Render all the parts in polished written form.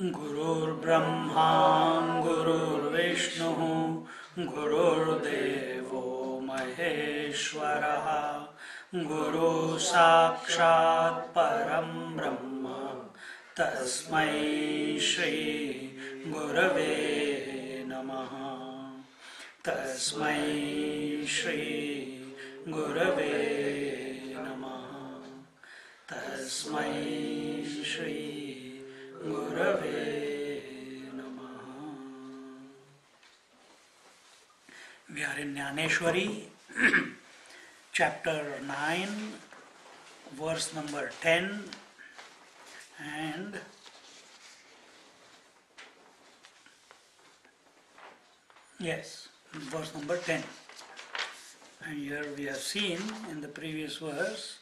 गुरुर्ब्रह्मा गुरुर्विष्णु गुरुर्देवो महेश्वरः गुरु साक्षात् परं ब्रह्म तस्मै श्री गुरवे नमः तस्मै श्री गुरवे नमः तस्मै Shri Gurave Namaha. We are in Gyaneshwari, chapter 9, verse number 10, and yes, verse number 10. And here we have seen in the previous verse,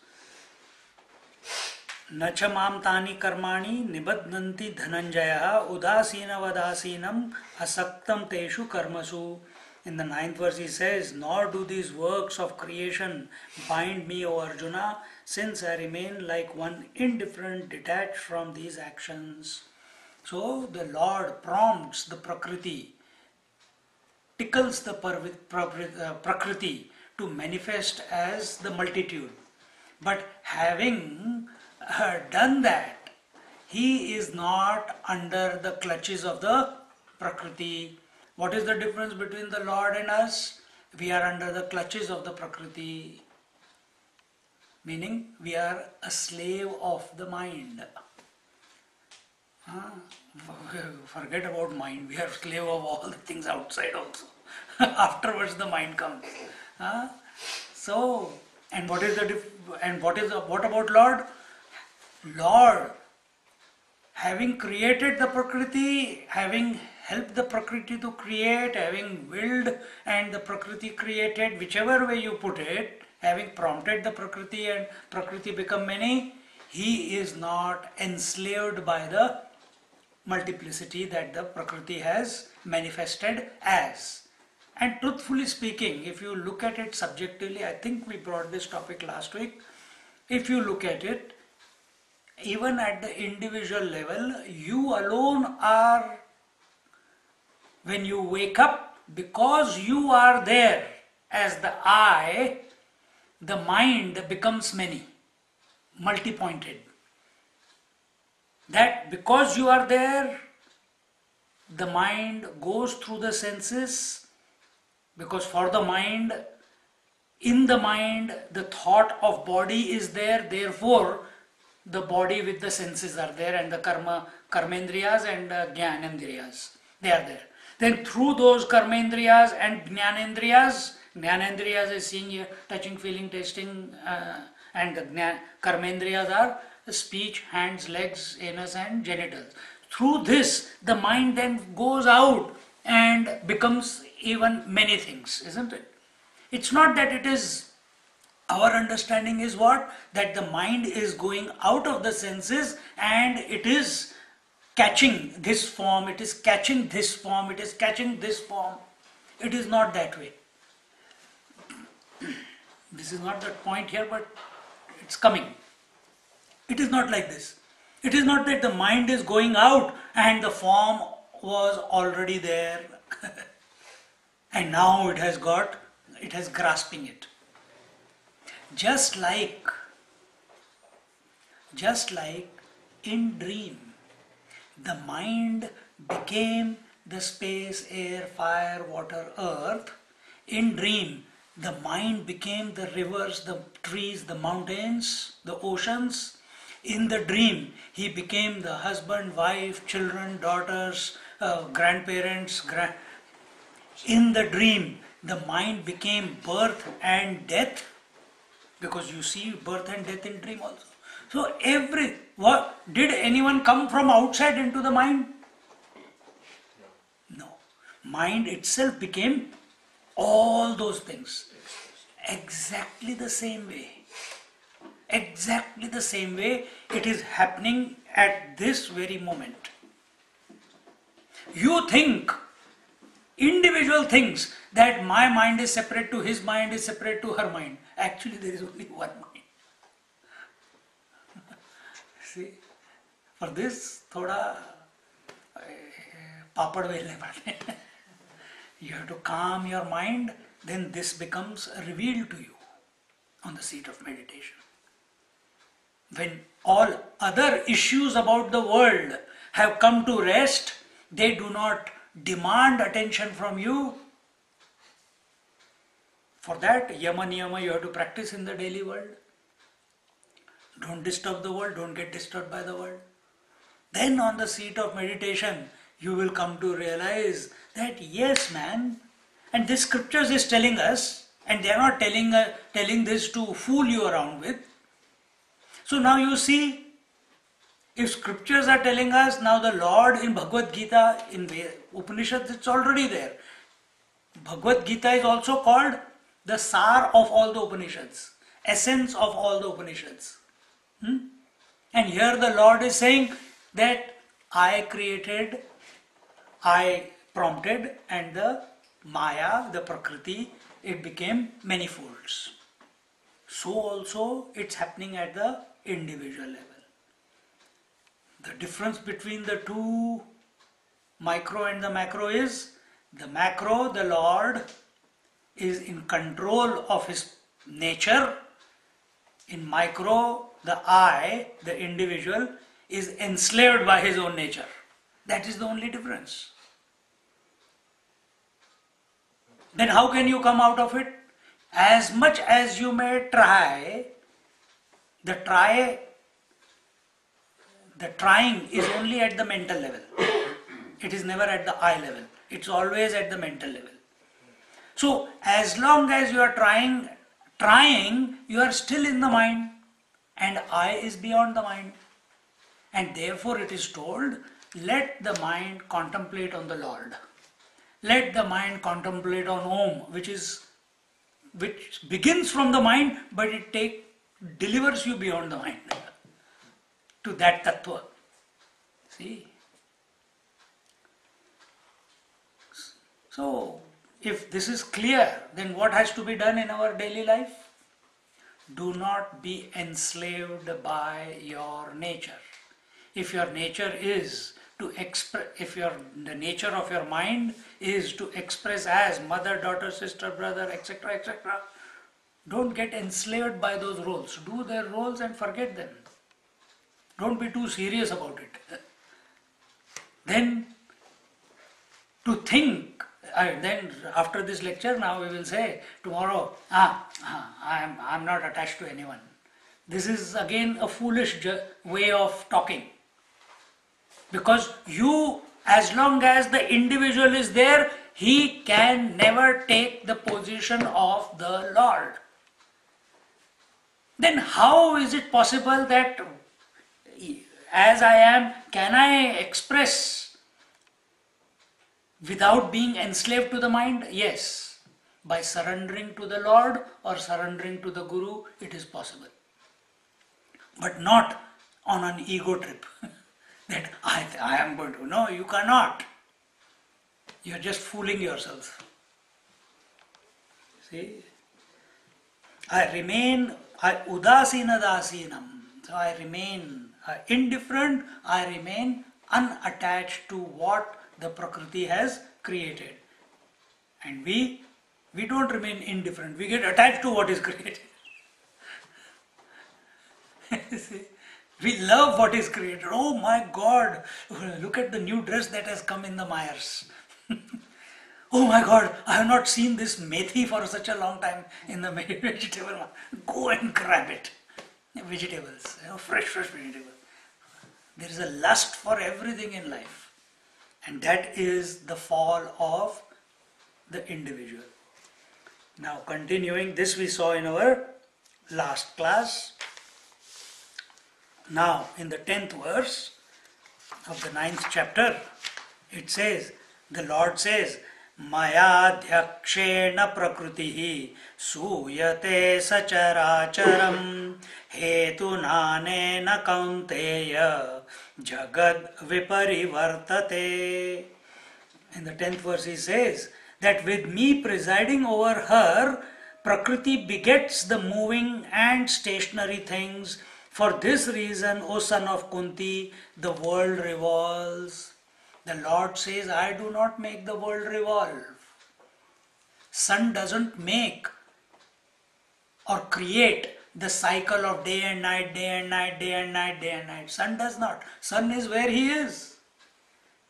न च माम तानि कर्माणि निबध्नन्ति धनंजयः उदासीनवदासीनम असक्तम तेषु कर्मसु. In the 9th verse he says, nor do these works of creation bind me, O Arjuna, since I remain like one indifferent, detached from these actions. So the Lord prompts the Prakriti, tickles the Prakriti to manifest as the multitude. But having done that, he is not under the clutches of the Prakriti. What is the difference between the Lord and us? We are under the clutches of the Prakriti, meaning we are a slave of the mind. Forget about mind, we are slave of all the things outside also. Afterwards the mind comes. So, and what about Lord? Lord, having created the Prakriti, having helped the Prakriti to create, having willed and the Prakriti created, whichever way you put it, having prompted the Prakriti and Prakriti become many, he is not enslaved by the multiplicity that the Prakriti has manifested as. And truthfully speaking, if you look at it subjectively, I think we brought this topic last week, if you look at it, even at the individual level, you alone are, when you wake up, because you are there as the I, the mind becomes many, multi-pointed. That because you are there, the mind goes through the senses, because for the mind, in the mind, the thought of body is there, therefore, the body with the senses are there, and the karmendriyas and jnanendriyas, they are there. Then through those karmendriyas and jnanendriyas is seeing, touching, feeling, tasting, and the karmendriyas are speech, hands, legs, anus and genitals. Through this, the mind then goes out and becomes even many things, isn't it? It's not that it is. Our understanding is what? That the mind is going out of the senses and it is catching this form, it is catching this form, it is catching this form. It is not that way. This is not the point here, but it's coming. It is not like this. It is not that the mind is going out and the form was already there and now it has grasping it. Just like in dream, the mind became the space, air, fire, water, earth. In dream, the mind became the rivers, the trees, the mountains, the oceans. In the dream, he became the husband, wife, children, daughters, grandparents. In the dream, the mind became birth and death. Because you see birth and death in dream also. So did anyone come from outside into the mind? No. Mind itself became all those things. Exactly the same way. Exactly the same way it is happening at this very moment. You think, individual thinks that my mind is separate to his mind is separate to her mind. Actually there is only one mind. See, for this thoda papad velne padte. You have to calm your mind, then this becomes revealed to you on the seat of meditation. When all other issues about the world have come to rest, they do not demand attention from you. For that, yama niyama you have to practice in the daily world. Don't disturb the world, don't get disturbed by the world. Then on the seat of meditation, you will come to realize that yes, man, and this scriptures is telling us, and they are not telling this to fool you around with. So now you see, if scriptures are telling us, now the Lord in Bhagavad Gita, in Upanishads, it's already there. Bhagavad Gita is also called the Sar of all the Upanishads, essence of all the Upanishads. And here the Lord is saying that I created, I prompted, and the Maya, the Prakriti, it became manifolds. So also it's happening at the individual level. The difference between the two, micro and the macro, is the macro, the Lord is in control of his nature. In micro, the I, the individual, is enslaved by his own nature. That is the only difference. Then how can you come out of it? As much as you may try, the trying is only at the mental level. It is never at the I level. It's always at the mental level. So as long as you are trying, you are still in the mind, and I is beyond the mind. And therefore it is told, let the mind contemplate on the Lord. Let the mind contemplate on Om, which begins from the mind, but it delivers you beyond the mind to that tattva. See? So, if this is clear, then what has to be done in our daily life? Do not be enslaved by your nature. If your nature is to express, the nature of your mind is to express as mother, daughter, sister, brother, etc., etc., don't get enslaved by those roles. Do their roles and forget them. Don't be too serious about it. Then to think, then after this lecture, now we will say tomorrow, I am not attached to anyone. This is again a foolish way of talking. Because you, as long as the individual is there, he can never take the position of the Lord. Then how is it possible that as I am, can I express without being enslaved to the mind? Yes. By surrendering to the Lord or surrendering to the Guru, it is possible. But not on an ego trip. That I am going to. No, you cannot. You are just fooling yourself. See? I remain udasina dasinam. So I remain indifferent, I remain unattached to what the Prakriti has created. And we don't remain indifferent, we get attached to what is created. See? We love what is created. Oh my God, look at the new dress that has come in the Myers. Oh my God, I have not seen this methi for such a long time in the vegetable market. Go and grab it. Vegetables, fresh vegetables. There is a lust for everything in life. And that is the fall of the individual. Now continuing, this we saw in our last class. Now, in the 10th verse of the 9th chapter, it says, the Lord says, Maya Dhyakshena Prakritihi Suyate Sacharacharam Hetu Nanena Kaunteya Jagad Viparivartate. In the 10th verse he says that with me presiding over her, Prakriti begets the moving and stationary things. For this reason, O son of Kunti, the world revolves. The Lord says, I do not make the world revolve. Sun doesn't make or create the cycle of day and night, day and night, day and night, day and night. Sun does not. Sun is where he is.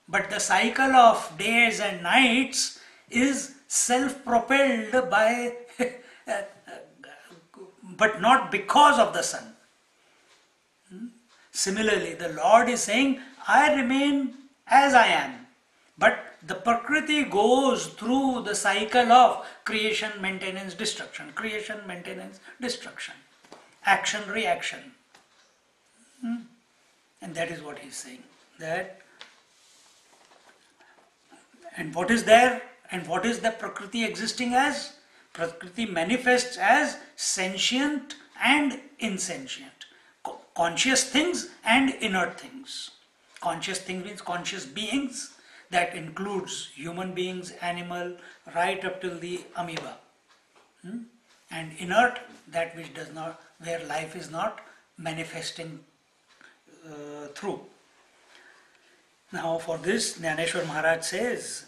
But the cycle of days and nights is self-propelled by, but not because of the sun. Similarly, the Lord is saying, I remain as I am. But the Prakriti goes through the cycle of creation, maintenance, destruction. Creation, maintenance, destruction. Action, reaction. And that is what he is saying. And what is there? And what is the Prakriti existing as? Prakriti manifests as sentient and insentient. Conscious things and inert things. Conscious things means conscious beings. That includes human beings, animal, right up till the amoeba. And inert, that which does not, where life is not manifesting through. Now for this, Gyaneshwari Maharaj says,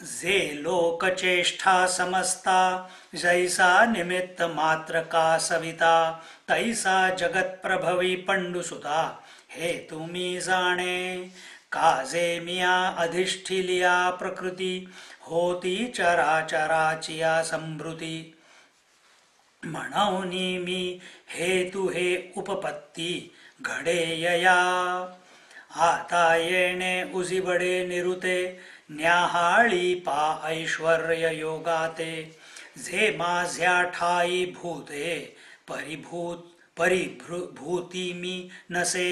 Ze loka cheshtha samasta jaisa nimitta matra ka savita taisa jagat prabhavi pandusuta he tumi zane kaze miya adhishthiliya prakriti hoti chara chara chiya sambruti manauni mi hetu he upapatti घड़े यया आता येणे उसी बड़े निरुते न्याहाळी पा ऐश्वर्य योगाते जे माझ्या ठाई भूते परिभूती मी नसे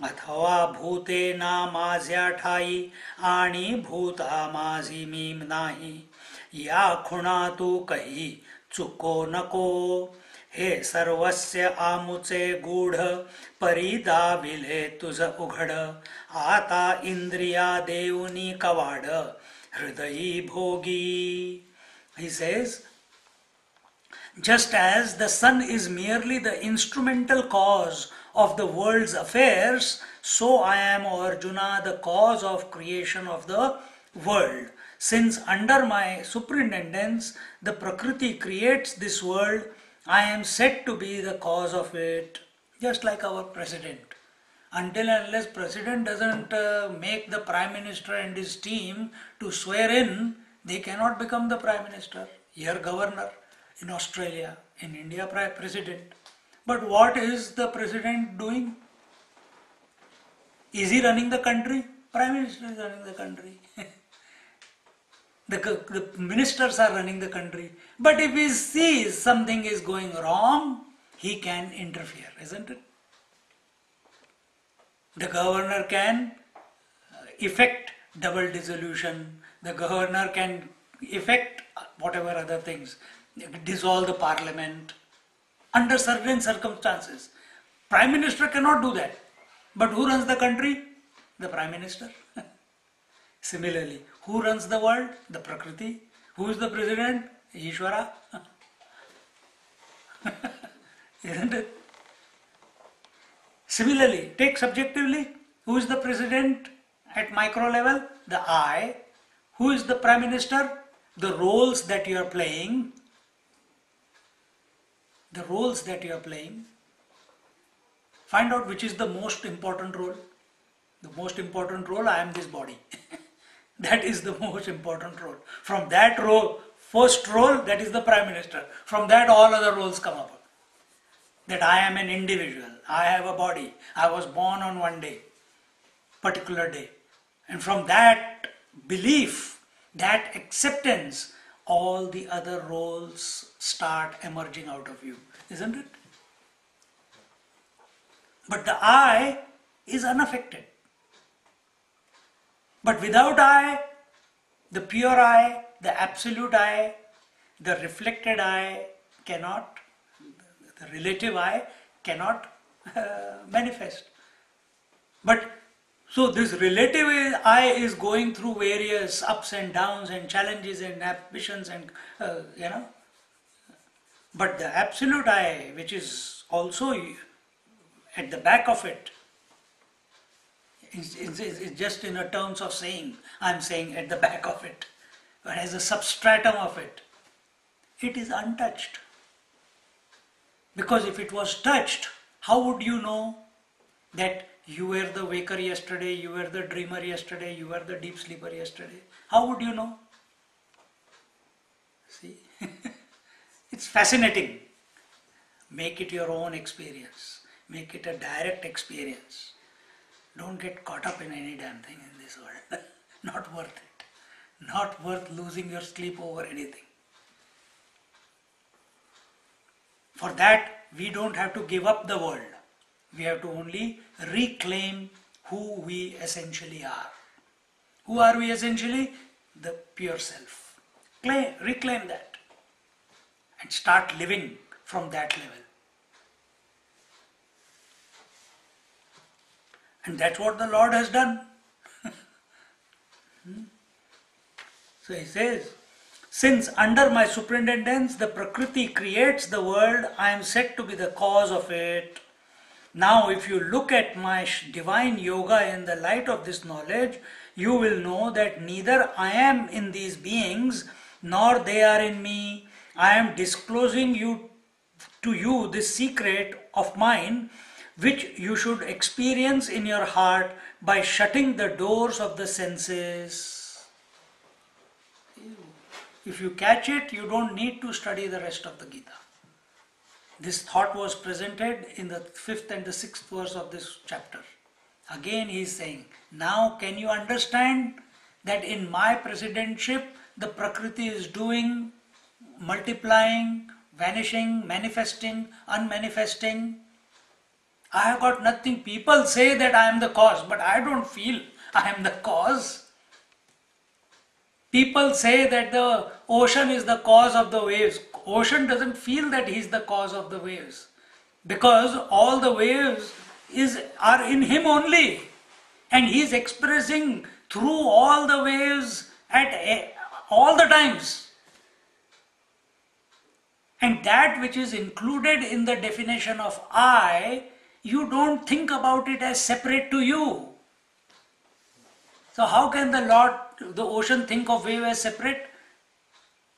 अथवा भूते ना माझ्या ठाई आणि भूता माझी मी नाही या खुणा तू कही चुको नको हे सर्वस्य आमुचे गूढ परिदाविले तुझ उघड आता इंद्रिया देऊनी कवाड हृदयी भोगी. He says, just as the sun is merely the instrumental cause of the world's affairs, so I am, O Arjuna, the cause of creation of the world. Since under my superintendence the Prakriti creates this world, I am said to be the cause of it, just like our president. Until and unless president doesn't make the prime minister and his team to swear in, they cannot become the prime minister. Here governor, in Australia, in India president. But what is the president doing? Is he running the country? Prime minister is running the country. The ministers are running the country. But if he sees something is going wrong, he can interfere, isn't it? The governor can effect double dissolution. The governor can effect whatever other things. Dissolve the parliament under certain circumstances. Prime minister cannot do that. But who runs the country? The prime minister. Similarly, who runs the world? The Prakriti. Who is the president? Ishvara. Isn't it? Similarly, take subjectively, who is the president at micro level? The I. Who is the prime minister? The roles that you are playing. The roles that you are playing. Find out which is the most important role. The most important role, I am this body. That is the most important role. From that role, first role, that is the prime minister. From that all other roles come up. That I am an individual. I have a body. I was born on one day, particular day. And from that belief, that acceptance, all the other roles start emerging out of you. Isn't it? But the I is unaffected. But without I, the pure I, the absolute I, the reflected I cannot, the relative I cannot manifest. But so this relative I is going through various ups and downs and challenges and ambitions and but the absolute I, which is also at the back of it, is just in a terms of saying, I'm saying at the back of it, but as a substratum of it, it is untouched. Because if it was touched, how would you know that you were the waker yesterday, you were the dreamer yesterday, you were the deep sleeper yesterday? How would you know? See? It's fascinating. Make it your own experience. Make it a direct experience. Don't get caught up in any damn thing in this world. Not worth it. Not worth losing your sleep over anything. For that, we don't have to give up the world. We have to only reclaim who we essentially are. Who are we essentially? The pure self. Reclaim that and start living from that level. And that's what the Lord has done. So he says, since under my superintendence the Prakriti creates the world, I am said to be the cause of it. Now if you look at my divine yoga in the light of this knowledge, you will know that neither I am in these beings, nor they are in me. I am disclosing to you this secret of mine, which you should experience in your heart by shutting the doors of the senses. If you catch it, you don't need to study the rest of the Gita. This thought was presented in the 5th and the 6th verse of this chapter. Again he is saying, now can you understand that in my presidentship the Prakriti is doing, multiplying, vanishing, manifesting, unmanifesting? I have got nothing. People say that I am the cause, but I don't feel I am the cause. People say that the ocean is the cause of the waves. Ocean doesn't feel that he is the cause of the waves, because all the waves are in him only, and he is expressing through all the waves at all the times. And that which is included in the definition of I, you don't think about it as separate to you. So how can the ocean think of wave as separate?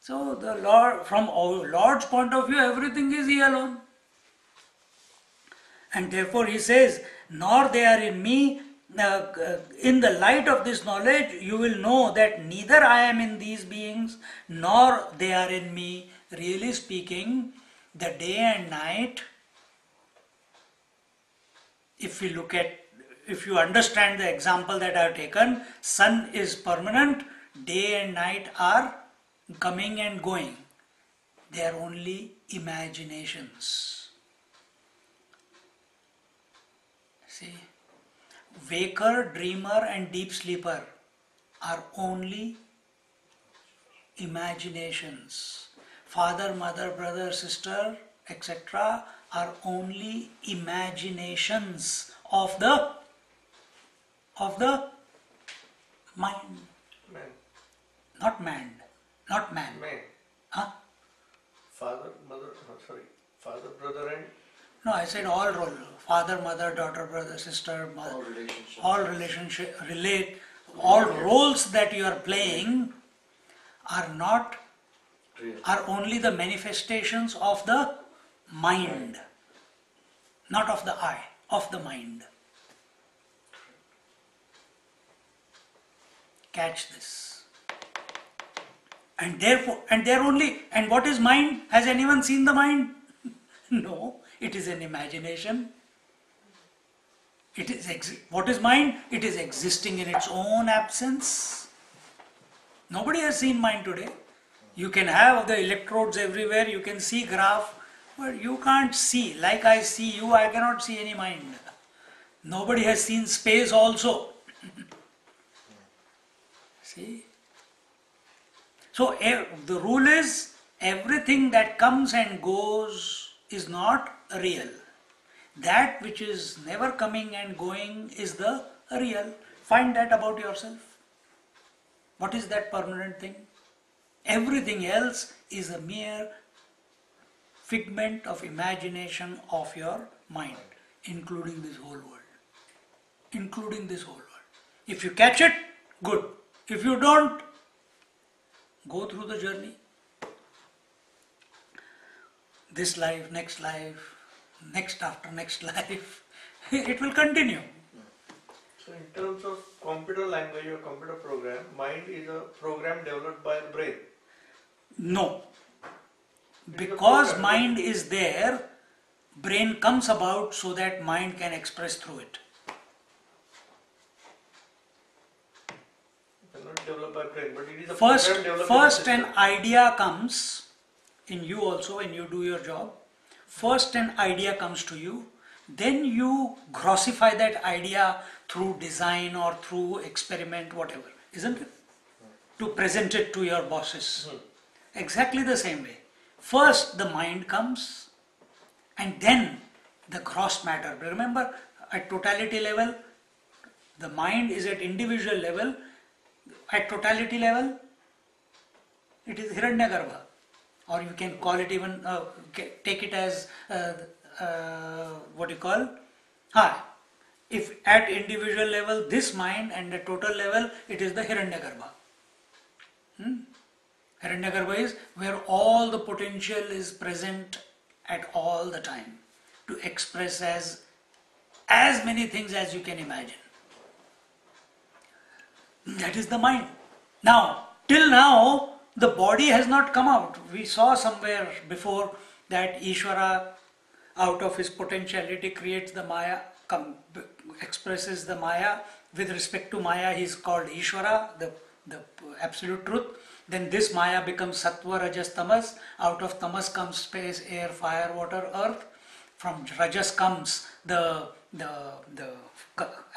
So the Lord, from Lord's point of view, everything is He alone. And therefore He says, nor they are in me. In the light of this knowledge, you will know that neither I am in these beings, nor they are in me. Really speaking, the day and night, if you understand the example that I have taken, sun is permanent, day and night are coming and going. They are only imaginations. See, waker, dreamer and deep sleeper are only imaginations. Father, mother, brother, sister, etc. are only imaginations of the mind. Man. Not man. Not man. Man. Huh? Father, brother and... No, I said all role. Father, mother, daughter, brother, sister, mother. All roles that you are playing are only the manifestations of the mind. Not of the I, of the mind. Catch this. And what is mind? Has anyone seen the mind? No, it is an imagination. What is mind? It is existing in its own absence. Nobody has seen mind today. You can have the electrodes everywhere, you can see graph, but you can't see. Like I see you, I cannot see any mind. Nobody has seen space also. See? So the rule is everything that comes and goes is not real. That which is never coming and going is the real. Find that about yourself. What is that permanent thing? Everything else is a mere figment of imagination of your mind, including this whole world. Including this whole world. If you catch it, good. If you don't, go through the journey. This life, next after next life, it will continue. So in terms of computer language or computer program, mind is a program developed by the brain. No. Because mind is there, brain comes about so that mind can express through it. Not developed by brain, but it is a First program developed in the an system. idea comes in you also when you do your job. First an idea comes to you, then you grossify that idea through design or through experiment, whatever, isn't it? To present it to your bosses. Exactly the same way. First the mind comes and then the gross matter. Remember, at totality level, the mind is at individual level. At totality level, it is Hiranyagarbha, or you can call it even, take it as, what you call, if at individual level, this mind, and at total level, it is the Hiranyagarbha. Hiranyagarbha is where all the potential is present at all the time to express as many things as you can imagine. That is the mind. Now, till now, the body has not come out. We saw somewhere before that Ishvara, out of his potentiality, creates the Maya, expresses the Maya. With respect to Maya, he is called Ishvara, the absolute truth. Then this Maya becomes Sattva, Rajas, Tamas. Out of Tamas comes space, air, fire, water, earth. From Rajas comes the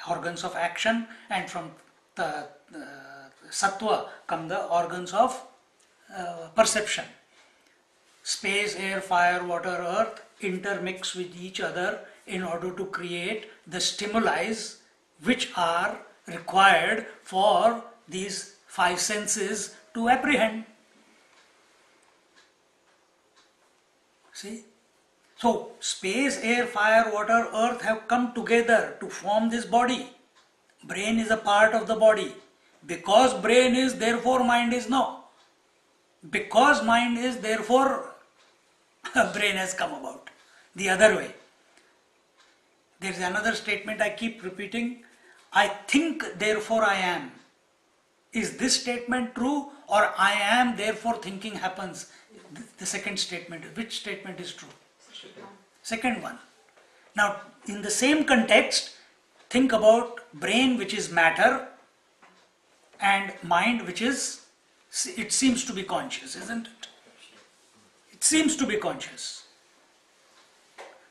organs of action, and from the Sattva come the organs of perception. Space, air, fire, water, earth intermix with each other in order to create the stimuli which are required for these five senses to apprehend. See? So, space, air, fire, water, earth have come together to form this body. Brain is a part of the body. Because brain is, therefore mind is no. Because mind is, therefore brain has come about. The other way. There is another statement I keep repeating. I think, therefore I am. Is this statement true, or I am, therefore thinking happens? The second statement. Which statement is true? Second one. Now, in the same context, think about brain, which is matter, and mind, which is, it seems to be conscious, isn't it? It seems to be conscious.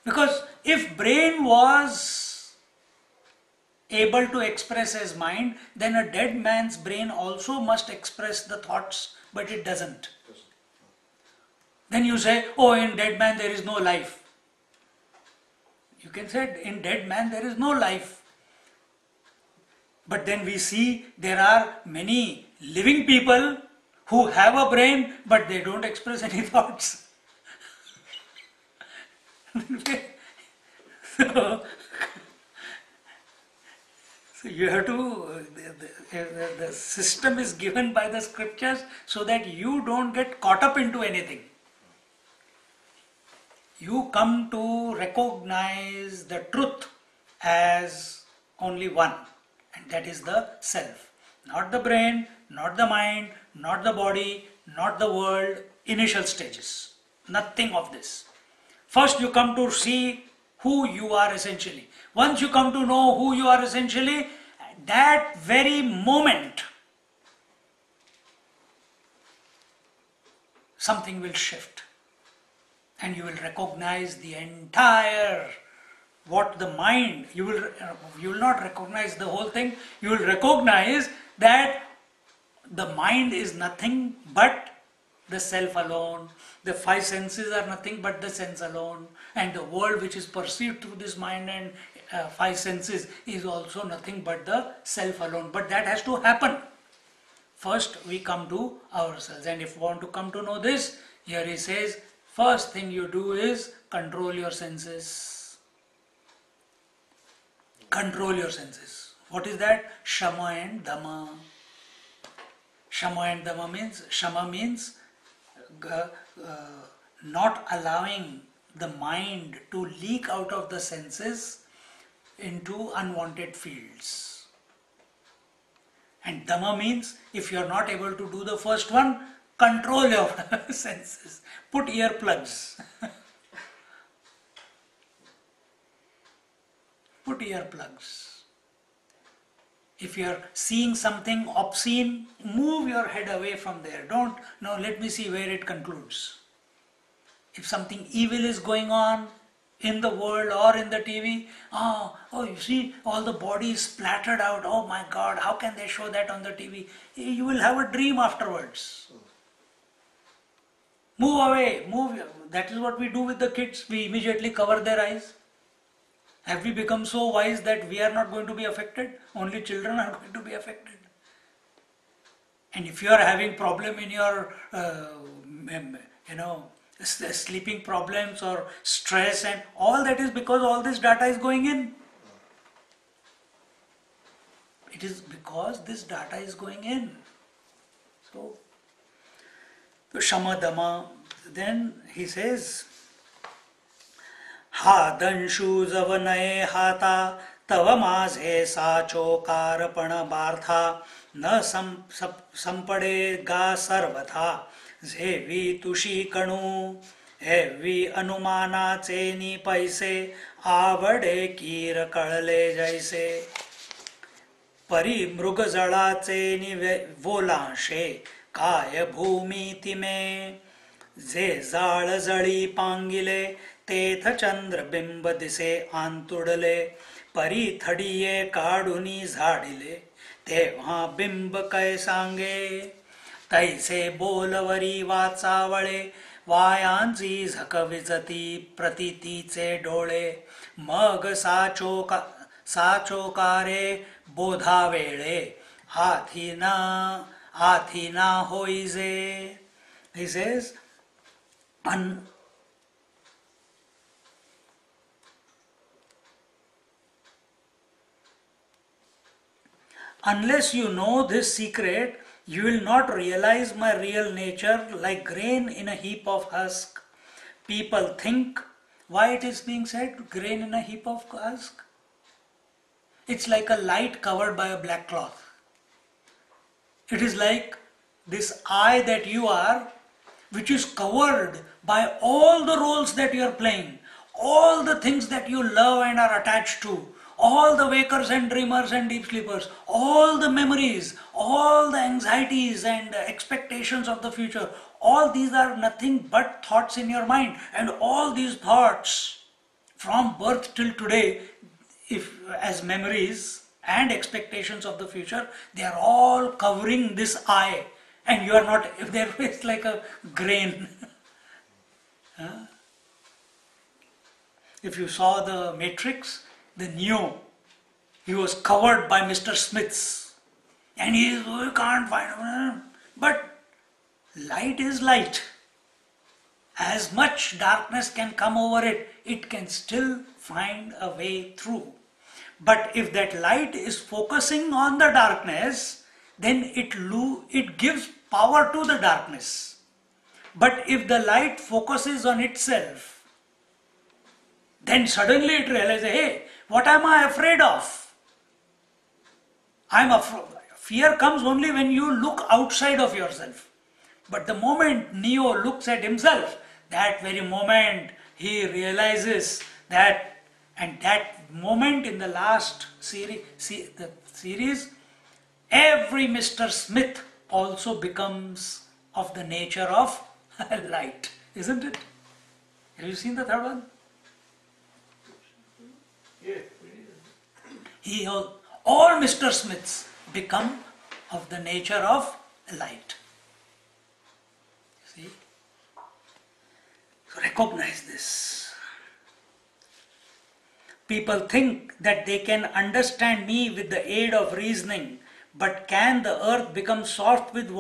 Because if brain was able to express as mind, then a dead man's brain also must express the thoughts, but it doesn't. Then you say, oh, in dead man there is no life. You can say, in dead man there is no life. But then we see there are many living people who have a brain, but they don't express any thoughts. So you have to, the system is given by the scriptures so that you don't get caught up into anything. You come to recognize the truth as only one, and that is the self. Not the brain, not the mind, not the body, not the world, initial stages. Nothing of this. First you come to see who you are essentially. Once you come to know who you are essentially, that very moment, something will shift. And you will recognize the entire what the mind, you will not recognize the whole thing. You will recognize that the mind is nothing but the self alone. The five senses are nothing but the sense alone. And the world which is perceived through this mind and five senses is also nothing but the self alone. But that has to happen. First we come to ourselves. And if you want to come to know this, here he says, first thing you do is control your senses. Control your senses. What is that? Shama and Dhamma. Shama and Dhamma means, Shama means not allowing the mind to leak out of the senses into unwanted fields. And Dhamma means, if you are not able to do the first one, control your senses. Put earplugs. Put earplugs. If you are seeing something obscene, move your head away from there. Don't, no, let me see where it concludes. If something evil is going on in the world or in the TV, you see all the bodies splattered out. Oh my God, how can they show that on the TV? You will have a dream afterwards. Move away, move. That is what we do with the kids. We immediately cover their eyes. Have we become so wise that we are not going to be affected? Only children are going to be affected. And if you are having problem in your, sleeping problems or stress and all, that is because all this data is going in. It is because this data is going in. So Shama Dhamma. Then he says, हा दंशु जव नये हाता तव माझे साचो कारपण बार्था न संपडे गा सर्वथा झेवी तुशी कणू हेवी अनुमानाचे नि पैसे आवडे कीर कळले जैसे परी मृग जळाचे नि वोलांशे काय भूमी तिमे जे जाळ जळी पांगिले तेथ चंद्रबिंब दिसे आंतुडले परी थडिये काढुनी झाडिले तेव्हा बिंब कै सांगे तैसे बोलवरी वाचावळे वायांची झकविजती प्रतीतीचे डोळे मग साचोकारे बोधावेळे आथीना होईजे. He says, unless you know this secret, you will not realize my real nature. Like grain in a heap of husk. People think, why it is being said, grain in a heap of husk? It's like a light covered by a black cloth. It is like this I that you are, which is covered by all the roles that you are playing, all the things that you love and are attached to, all the wakers and dreamers and deep sleepers, all the memories, all the anxieties and expectations of the future, all these are nothing but thoughts in your mind. And all these thoughts from birth till today, if as memories and expectations of the future, they are all covering this I. And you are not, if there is like a grain. If you saw the Matrix, the Neo, he was covered by Mr. Smiths. And he is, you can't find him. But light is light. As much darkness can come over it, it can still find a way through. But if that light is focusing on the darkness, then it gives power to the darkness. But if the light focuses on itself, then suddenly it realizes, hey, what am I afraid of? Fear comes only when you look outside of yourself. But the moment Neo looks at himself, that very moment he realizes that, and that moment in the last series, every Mr. Smith also becomes of the nature of light, isn't it? Have you seen the third one? Yes, it is. All Mr. Smiths become of the nature of light. See? So recognize this. People think that they can understand me with the aid of reasoning, but can the earth become soft with the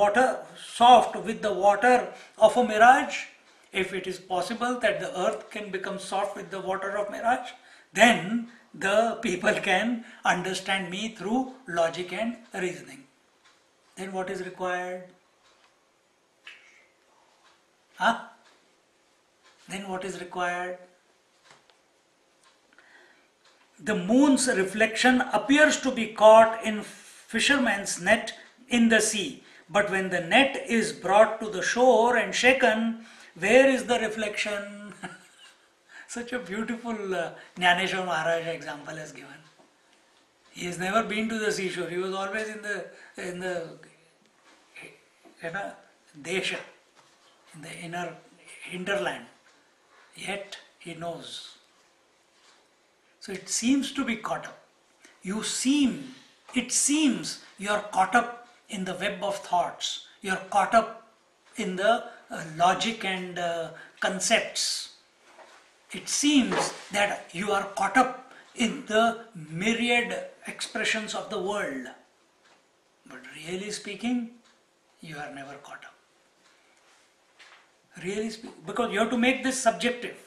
water of a mirage? If it is possible that the earth can become soft with the water of mirage, then the people can understand me through logic and reasoning. Then what is required? Huh? Then what is required? The moon's reflection appears to be caught in fisherman's net in the sea. But when the net is brought to the shore and shaken, where is the reflection? Such a beautiful Gyaneshwari Maharaj example is given. He has never been to the seashore. He was always in the desha, in the inner hinterland. Yet he knows. So it seems to be caught up. It seems you are caught up in the web of thoughts. You are caught up in the logic and concepts. It seems that you are caught up in the myriad expressions of the world. But really speaking, you are never caught up. Really speaking, because you have to make this subjective.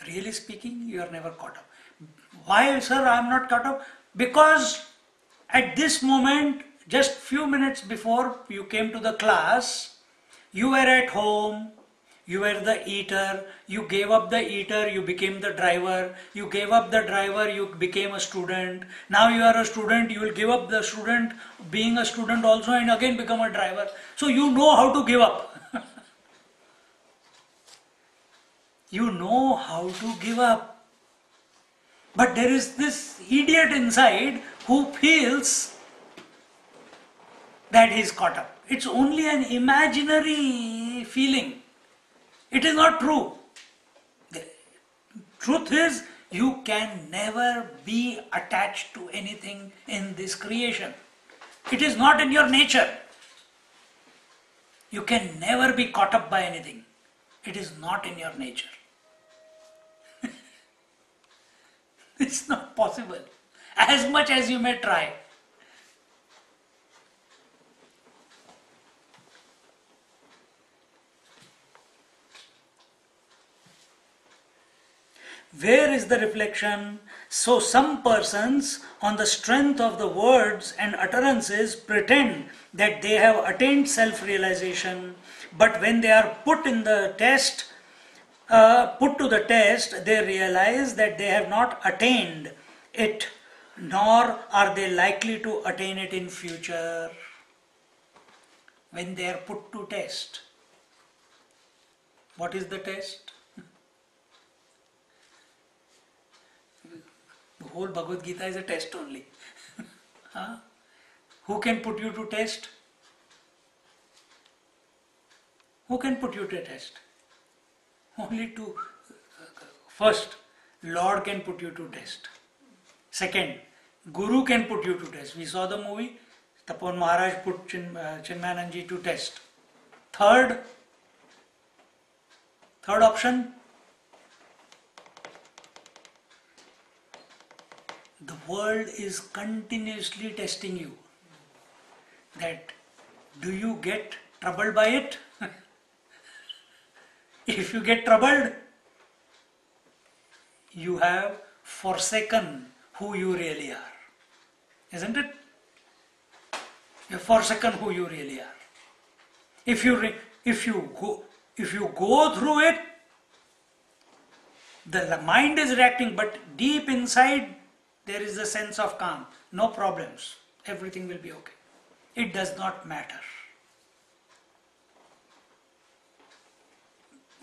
Really speaking, you are never caught up. Why, sir, I am not caught up? Because at this moment, just few minutes before you came to the class, you were at home, you were the eater, you gave up the eater, you became the driver, you gave up the driver, you became a student. Now you are a student, you will give up the student, being a student also, and again become a driver. So you know how to give up. You know how to give up. But there is this idiot inside who feels that he is caught up. It's only an imaginary feeling. It is not true. The truth is, you can never be attached to anything in this creation. It is not in your nature. You can never be caught up by anything. It is not in your nature. It's not possible, as much as you may try. Where is the reflection? So some persons, on the strength of the words and utterances, pretend that they have attained self-realization, but when they are put to the test, they realize that they have not attained it, nor are they likely to attain it in future. When they are put to test. What is the test? The whole Bhagavad Gita is a test only. Huh? Who can put you to test? Who can put you to test? Only two. First, Lord can put you to test. Second, Guru can put you to test. We saw the movie. Tapon Maharaj put Chinmayananji to test. Third option, the world is continuously testing you. That do you get troubled by it? If you get troubled, you have forsaken who you really are. Isn't it? You have forsaken who you really are. If you go through it, the mind is reacting, but deep inside there is a sense of calm. No problems. Everything will be okay. It does not matter.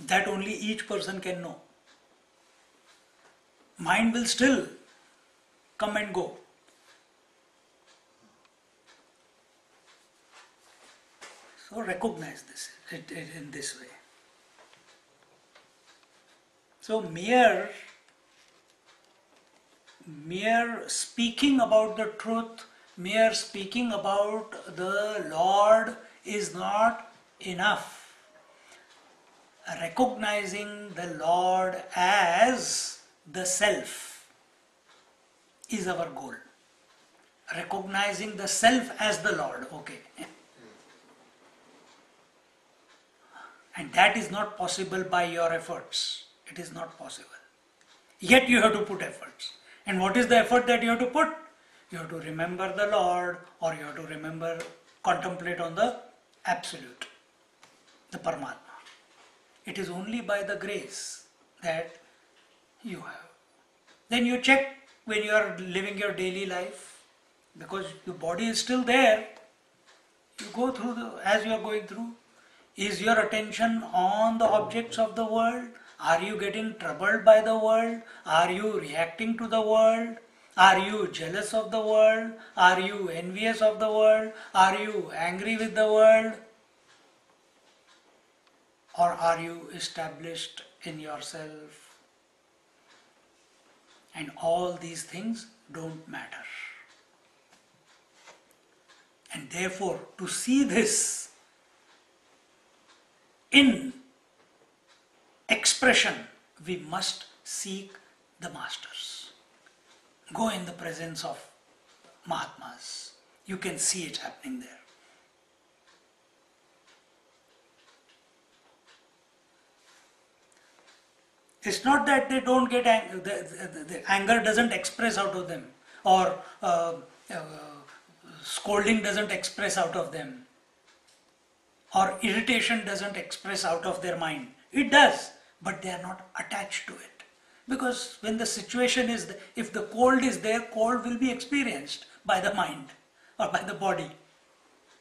That only each person can know. Mind will still come and go. So recognize this in this way. mere speaking about the truth, mere speaking about the Lord is not enough. Recognizing the Lord as the Self is our goal. Recognizing the Self as the Lord, okay. And that is not possible by your efforts. It is not possible. Yet you have to put efforts. And what is the effort that you have to put? You have to remember the Lord, or you have to remember, contemplate on the Absolute, the Paramatma. It is only by the grace that you have. Then you check when you are living your daily life, because the body is still there. You go through as you are going through. Is your attention on the objects of the world? Are you getting troubled by the world? Are you reacting to the world? Are you jealous of the world? Are you envious of the world? Are you angry with the world? Or are you established in yourself? And all these things don't matter. And therefore, to see this in expression, we must seek the masters. Go in the presence of Mahatmas. You can see it happening there. It's not that they don't get angry, the anger doesn't express out of them, or scolding doesn't express out of them, or irritation doesn't express out of their mind. It does, but they are not attached to it. Because when the situation is, if the cold is there, cold will be experienced by the mind or by the body.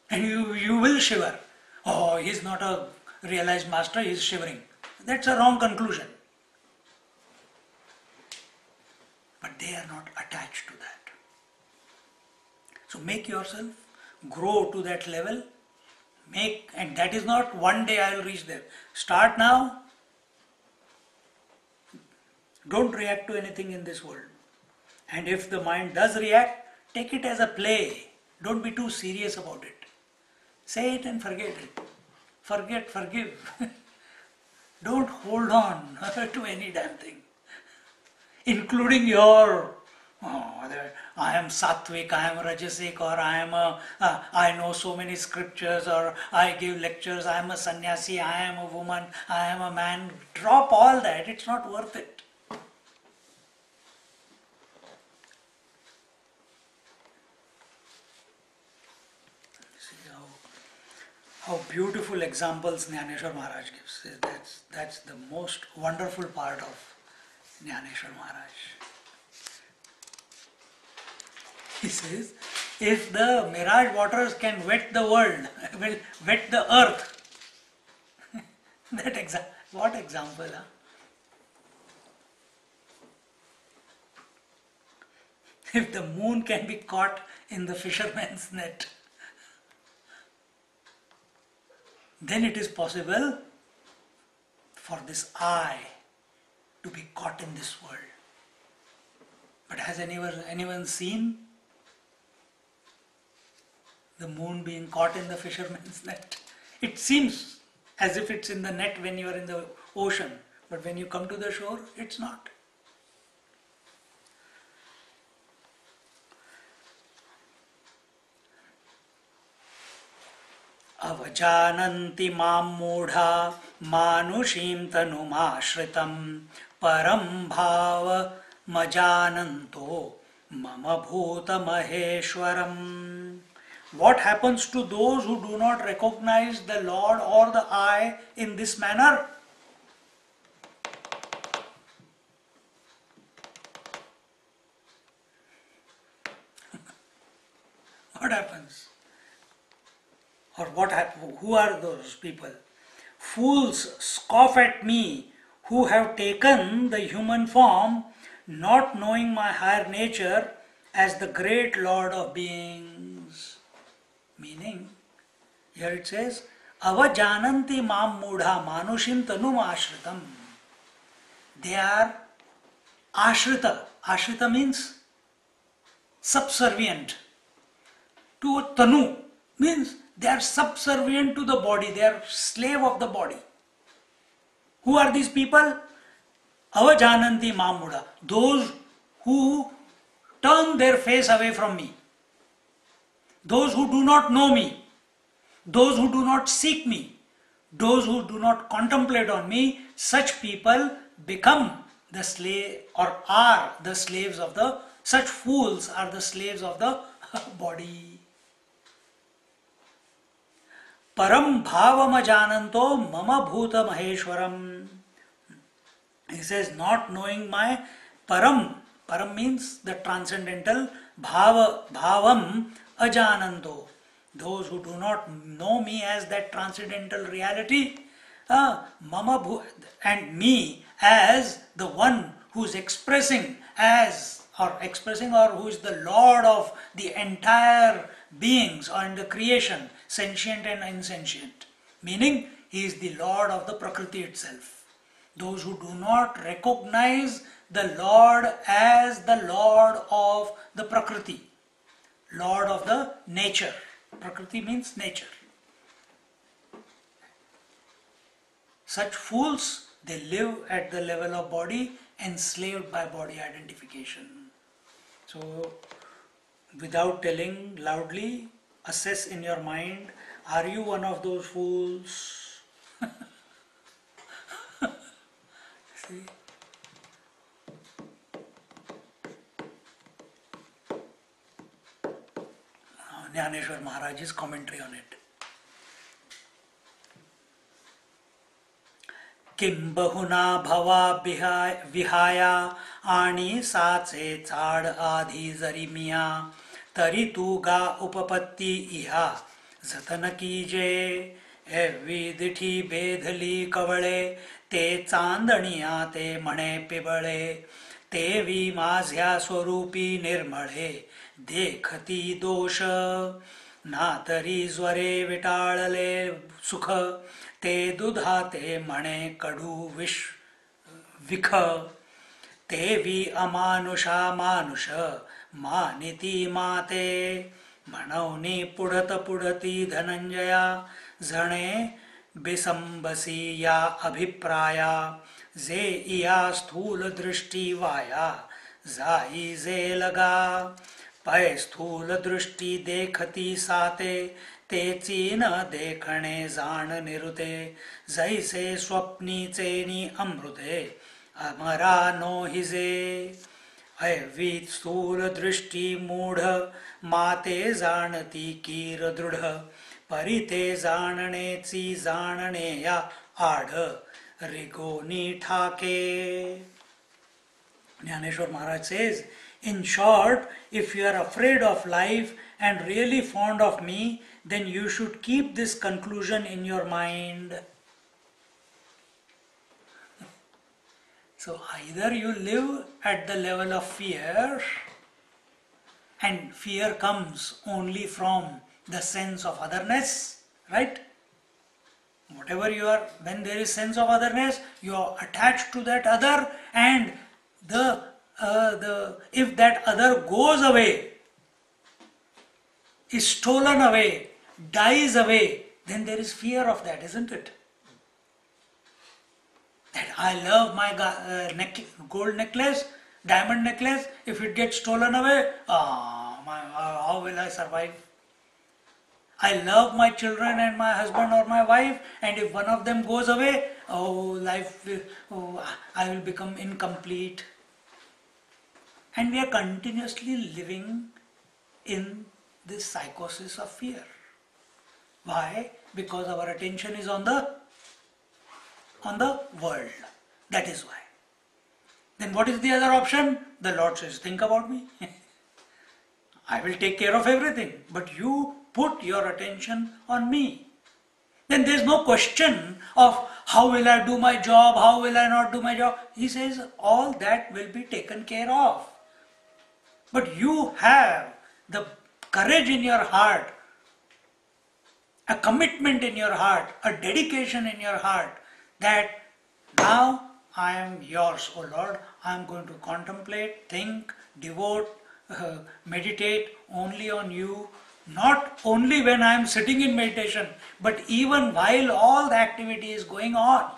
And you will shiver. Oh, he's not a realized master, he's shivering. That's a wrong conclusion. But they are not attached to that. So make yourself grow to that level. And that is not one day I will reach there. Start now. Don't react to anything in this world. And if the mind does react, take it as a play. Don't be too serious about it. Say it and forget it. Forget, forgive. Don't hold on to any damn thing. Including your, I am sattvic, I am rajasic, or I know so many scriptures, or I give lectures, I am a sannyasi, I am a woman, I am a man. Drop all that, it's not worth it. See how beautiful examples Gyaneshwari Maharaj gives. That's the most wonderful part of Gyaneshwari Maharaj. He says, if the mirage waters can wet the world, will wet the earth. What example, huh? If the moon can be caught in the fisherman's net, then it is possible for this eye to be caught in this world. But has anyone seen the moon being caught in the fisherman's net? It seems as if it's in the net when you are in the ocean, but when you come to the shore, it's not. Avajananti mam mudha manushim tanumashritam param bhava majananto mama bhuta maheshwaram. What happens to those who do not recognize the Lord or the I in this manner? What happens? Or who are those people? Fools scoff at me who have taken the human form, not knowing my higher nature as the great Lord of beings. Meaning, here it says, Avajananti mam mudha manushim tanum ashritam. They are ashrita. Ashrita means subservient to tanu, means they are subservient to the body, they are slave of the body. Who are these people? Avajananti mamuda, those who turn their face away from me, those who do not know me, those who do not seek me, those who do not contemplate on me. Such people become the slave, or are the slaves of the, such fools are the slaves of the body. Param bhavam ajananto mama bhuta maheshwaram. He says, not knowing my param. Param means the transcendental. Bhavam ajananto. Those who do not know me as that transcendental reality, and me as the one who is expressing or who is the Lord of the entire beings and the creation, sentient and insentient. Meaning, he is the Lord of the Prakriti itself. Those who do not recognize the Lord as the Lord of the Prakriti, Lord of the nature. Prakriti means nature. Such fools, they live at the level of body, enslaved by body identification. So, without telling loudly, assess in your mind, are you one of those fools? See? Gyaneshwari Maharaj's commentary on it. किं बहुना भवा विहाया आणि साचे चाड आधी जरी मिया तरी तू गा उपपत्ती इहा जतन कीजे एवी दिठी बेधली कवळे ते चांदणिया ते म्हणे पिबळे तेवी माझ्या स्वरूपी निर्मळे देखती दोष ना तरी ज्वरे विटाळले सुख ते दुधाते म्हणे कडू विख तेवी अमानुषा मानुष मानिती माते म्हणवनी पुढत पुढती धनंजया जणे बिसंबसी या अभिप्राया जे इया स्थूल दृष्टी वाया जाई जे लगा पै स्थूल दृष्टी देखती साते तेची न देखणे जाण निरुते जैसे स्वप्नीचे नि अमृते अमरा नो हिजे ऐवी स्थूल दृष्टी मूढ माते जाणती कीर दृढ परिते जाणणेची जाणणे या आढ रिगोनी ठाके. Gyaneshwar Maharaj says, in short, if you are afraid of life and really fond of me, then you should keep this conclusion in your mind. So either you live at the level of fear, and fear comes only from the sense of otherness, right? Whatever you are, when there is sense of otherness, you are attached to that other, and if that other goes away, is stolen away, dies away, then there is fear of that, isn't it? That I love my gold necklace, diamond necklace, if it gets stolen away, how will I survive? I love my children and my husband or my wife, and if one of them goes away, I will become incomplete. And we are continuously living in this psychosis of fear. Why? Because our attention is on the world. That is why. Then what is the other option? The Lord says, think about me. I will take care of everything. But you put your attention on me. Then there is no question of how will I do my job, how will I not do my job. He says all that will be taken care of. But you have the courage in your heart, a commitment in your heart, a dedication in your heart that now I am yours, O Lord. I am going to contemplate, think, devote meditate only on you, not only when I am sitting in meditation, but even while all the activity is going on,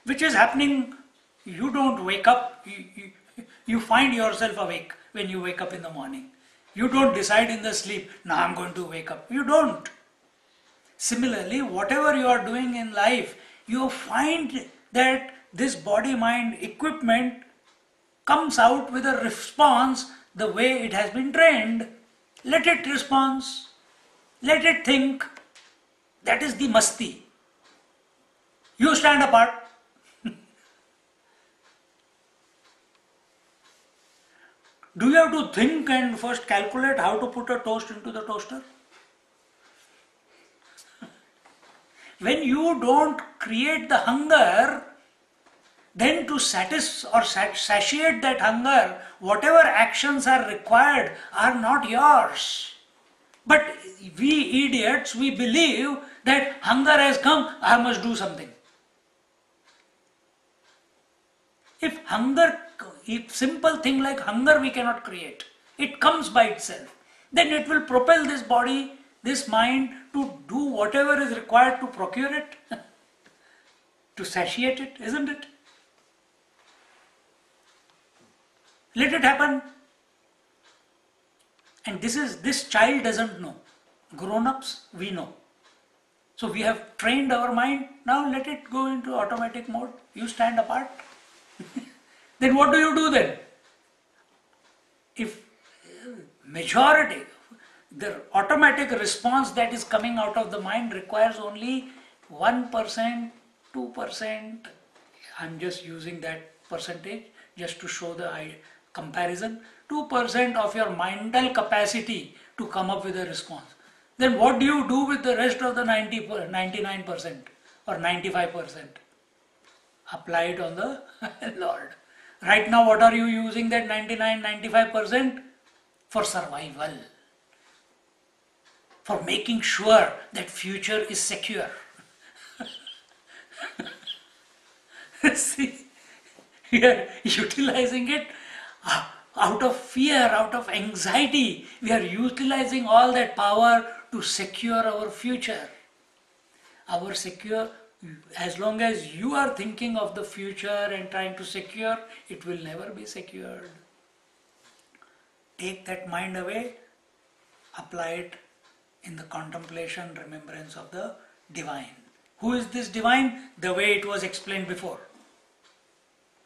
which is happening. You don't wake up, you find yourself awake when you wake up in the morning. You don't decide in the sleep, now I'm going to wake up. You don't. Similarly, whatever you are doing in life, you find that this body-mind equipment comes out with a response the way it has been trained. Let it respond. Let it think. That is the masti. You stand apart. Do you have to think and first calculate how to put a toast into the toaster? When you don't create the hunger, then to satisfy or satiate that hunger, whatever actions are required are not yours. But we idiots, we believe that hunger has come, I must do something. If simple thing like hunger we cannot create, it comes by itself, then it will propel this body, this mind to do whatever is required to procure it, to satiate it, isn't it? Let it happen. And this child doesn't know. Grown-ups, we know. So we have trained our mind, now let it go into automatic mode. You stand apart. Then what do you do then? If majority, the automatic response that is coming out of the mind requires only 1%, 2%. I'm just using that percentage just to show the comparison. 2% of your mental capacity to come up with a response. Then what do you do with the rest of the 99% or 95%? Apply it on the Lord. Right now, what are you using that 99-95%? For survival. For making sure that future is secure. See, we are utilizing it out of fear, out of anxiety. We are utilizing all that power to secure our future. As long as you are thinking of the future and trying to secure, it will never be secured. Take that mind away, apply it in the contemplation, remembrance of the divine. Who is this divine? The way it was explained before.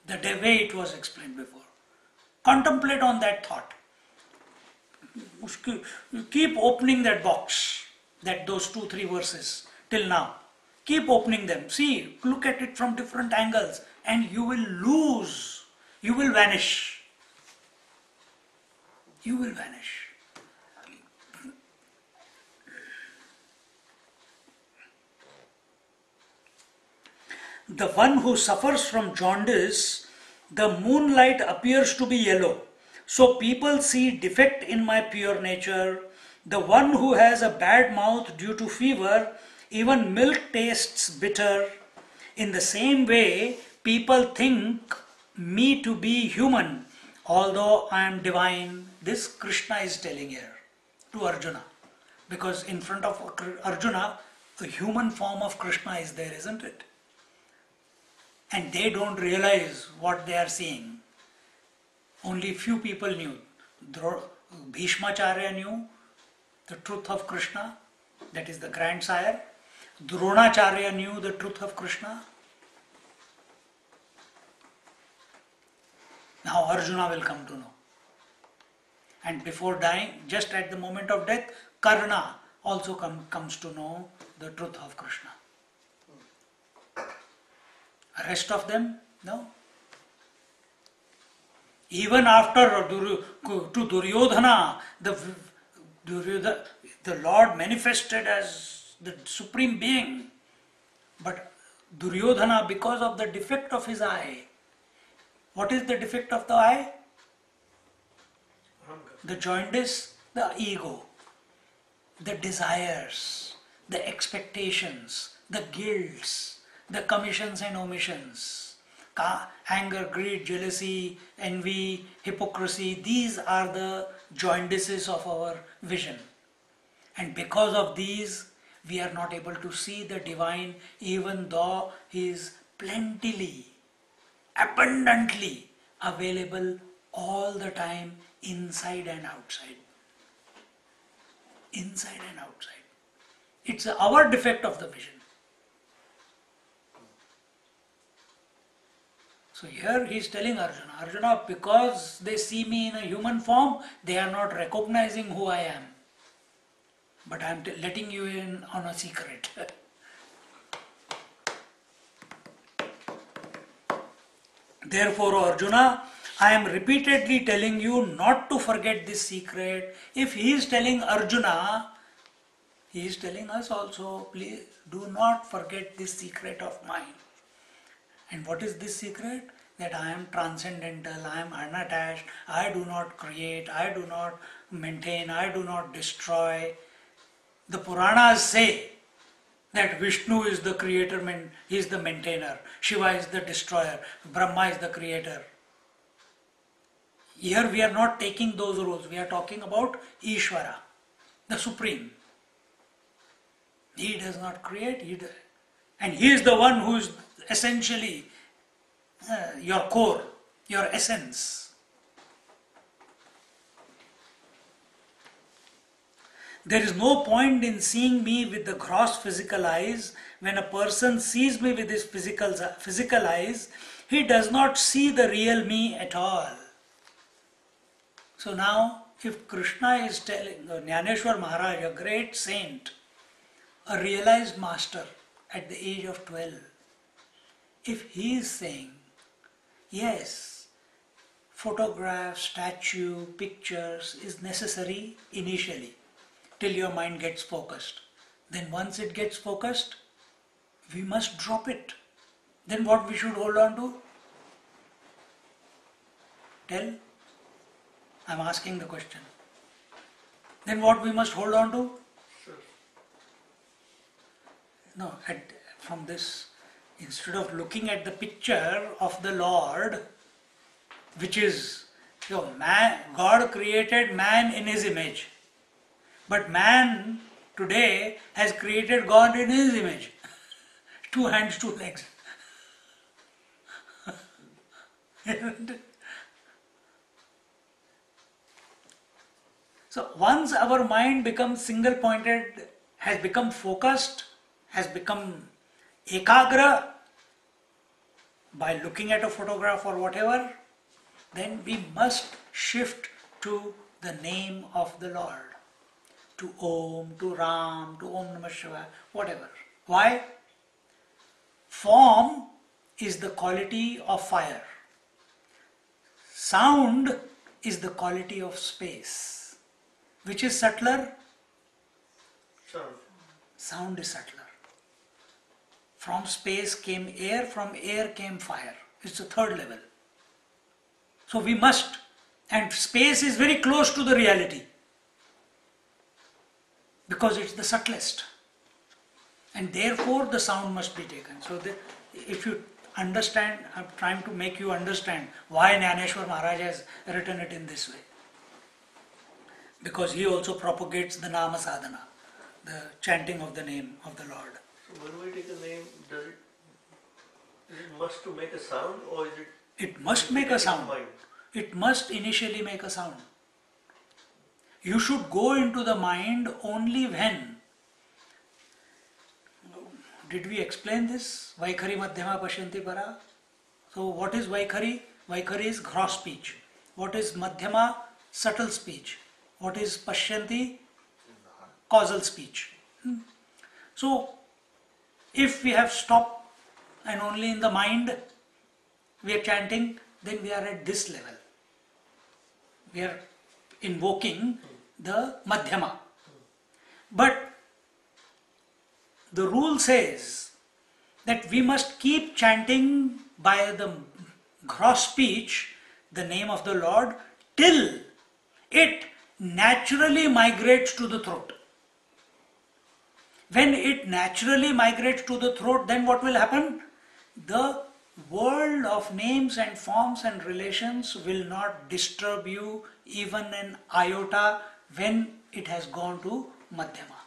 The way it was explained before. Contemplate on that thought. Keep opening that box, those 2-3 verses till now. Keep opening them. See, look at it from different angles and you will lose. You will vanish. You will vanish. The one who suffers from jaundice, the moonlight appears to be yellow. So people see defect in my pure nature. The one who has a bad mouth due to fever, even milk tastes bitter. In the same way, people think me to be human, although I am divine. This Krishna is telling here to Arjuna. Because in front of Arjuna, the human form of Krishna is there, isn't it? And they don't realize what they are seeing. Only few people knew. Bhishmacharya knew the truth of Krishna, that is the grandsire. Dronacharya knew the truth of Krishna. Now Arjuna will come to know. And before dying, just at the moment of death, Karna also comes to know the truth of Krishna. Rest of them, no. Even after to Duryodhana, the Lord manifested as the Supreme Being. But Duryodhana, because of the defect of his eye, what is the defect of the eye? Hunger. The jaundice, the ego, the desires, the expectations, the guilts, the commissions and omissions, anger, greed, jealousy, envy, hypocrisy. These are the jaundices of our vision. And because of these, we are not able to see the divine, even though He is plentifully, abundantly available all the time, inside and outside. Inside and outside. It's our defect of the vision. So here he is telling Arjuna, Arjuna, because they see me in a human form, they are not recognizing who I am. But I am letting you in on a secret. Therefore, Arjuna, I am repeatedly telling you not to forget this secret. If he is telling Arjuna, he is telling us also, please do not forget this secret of mine. And what is this secret? That I am transcendental, I am unattached, I do not create, I do not maintain, I do not destroy. The Puranas say that Vishnu is the creator, he is the maintainer, Shiva is the destroyer, Brahma is the creator. Here we are not taking those roles, we are talking about Ishvara, the Supreme. He does not create, and he is the one who is essentially your core, your essence. There is no point in seeing me with the gross physical eyes. When a person sees me with his physical eyes, he does not see the real me at all. So now, if Krishna is telling, Gyaneshwari Maharaj, a great saint, a realized master at the age of 12, if he is saying, yes, photographs, statue, pictures is necessary initially till your mind gets focused. Then once it gets focused, we must drop it. Then what we should hold on to? Tell. I'm asking the question. Then what we must hold on to? Sure. No, from this, instead of looking at the picture of the Lord, which is, man, God created man in His image. But man today has created God in his image. 2 hands, 2 legs. So once our mind becomes single pointed, has become focused, has become ekagra by looking at a photograph or whatever, then we must shift to the name of the Lord. To Om, to Ram, to Om Namah Shivaya, whatever. Why? Form is the quality of fire. Sound is the quality of space. Which is subtler? Sound. Sound is subtler. From space came air, from air came fire. It's the third level. So we must, and space is very close to the reality, because it's the subtlest, and therefore the sound must be taken. So if you understand, I'm trying to make you understand why Gyaneshwari Maharaj has written it in this way, because he also propagates the Nama Sadhana, the chanting of the name of the Lord. So when we take a name, is it must to make a sound, or is it? It must make a sound. It must initially make a sound. You should go into the mind only when. Did we explain this? Vaikhari Madhyama Pashyanti Para. So what is Vaikhari? Vaikhari is gross speech. What is Madhyama? Subtle speech. What is Pashyanti? Causal speech. So if we have stopped and only in the mind we are chanting, then we are at this level. We are invoking the Madhyama. But the rule says that we must keep chanting by the gross speech the name of the Lord till it naturally migrates to the throat. When it naturally migrates to the throat, then what will happen? The world of names and forms and relations will not disturb you even an iota when it has gone to Madhyama.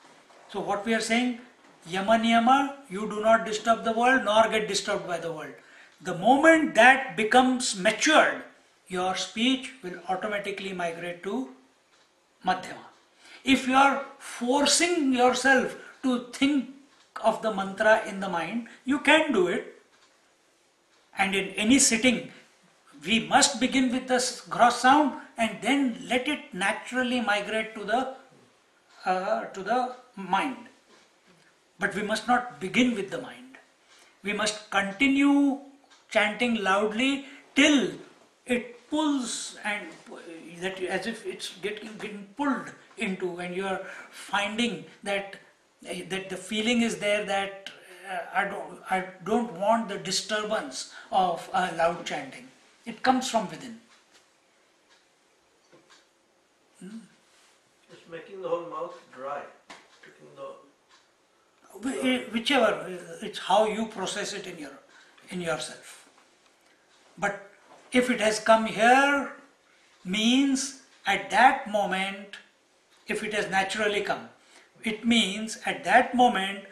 So what we are saying, Yama Niyama, you do not disturb the world nor get disturbed by the world. The moment that becomes matured, your speech will automatically migrate to Madhyama. If you are forcing yourself to think of the mantra in the mind, you can do it. And in any sitting, we must begin with the gross sound and then let it naturally migrate to the mind. But we must not begin with the mind. We must continue chanting loudly till it pulls, and that as if it's getting pulled into, and you are finding that the feeling is there that I don't want the disturbance of loud chanting. It comes from within. It's making the whole mouth dry. Whichever, it's how you process it in yourself. But if it has come here, means at that moment, if it has naturally come, it means at that moment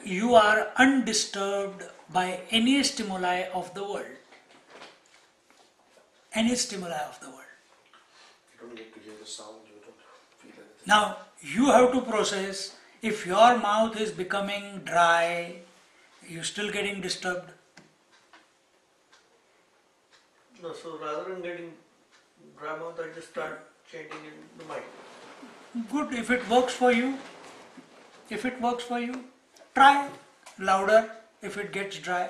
you are undisturbed by any stimuli of the world. Any stimuli of the world. You don't get to hear the sound, you don't feel anything. Now, you have to process, if your mouth is becoming dry, you're still getting disturbed. No, so rather than getting dry mouth, I just start chanting in the mind. Good, if it works for you. If it works for you, try louder if it gets dry.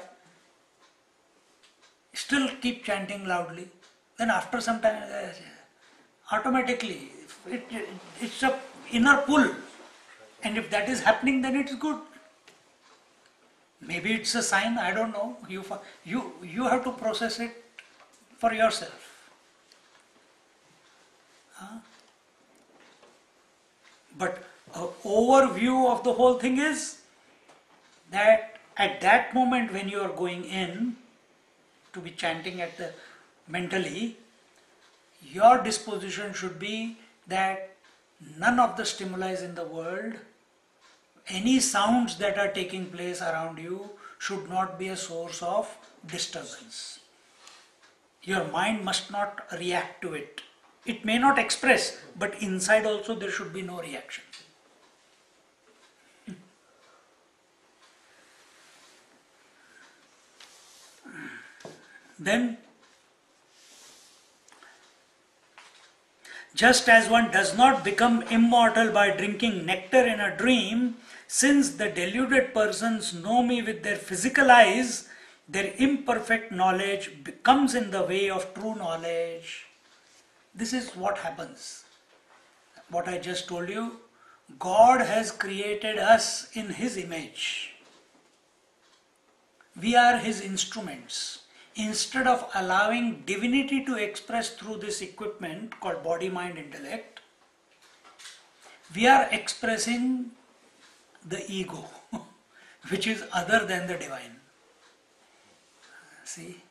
Still keep chanting loudly. Then after some time, automatically, it's a inner pull. And if that is happening, then it's good. Maybe it's a sign, I don't know. You have to process it for yourself. But an overview of the whole thing is that at that moment when you are going in to be chanting mentally, your disposition should be that none of the stimuli in the world, any sounds that are taking place around you, should not be a source of disturbance. Your mind must not react to it. It may not express, but inside also there should be no reaction. Then, just as one does not become immortal by drinking nectar in a dream, since the deluded persons know me with their physical eyes, their imperfect knowledge comes in the way of true knowledge. This is what happens. What I just told you, God has created us in His image. We are His instruments. Instead of allowing divinity to express through this equipment called body, mind, intellect, we are expressing the ego, which is other than the divine. See?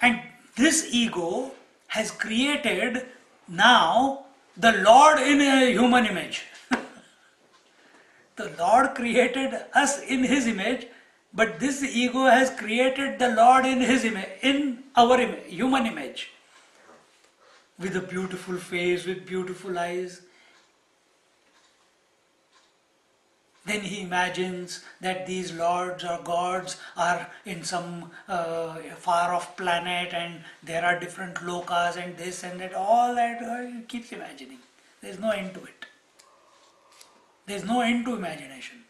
And this ego has created now the Lord in a human image. The Lord created us in His image, but this ego has created the Lord in His image, in our human image, with a beautiful face, with beautiful eyes. Then he imagines that these lords or gods are in some far off planet and there are different lokas and this and that, all that he keeps imagining. There is no end to it. There is no end to imagination.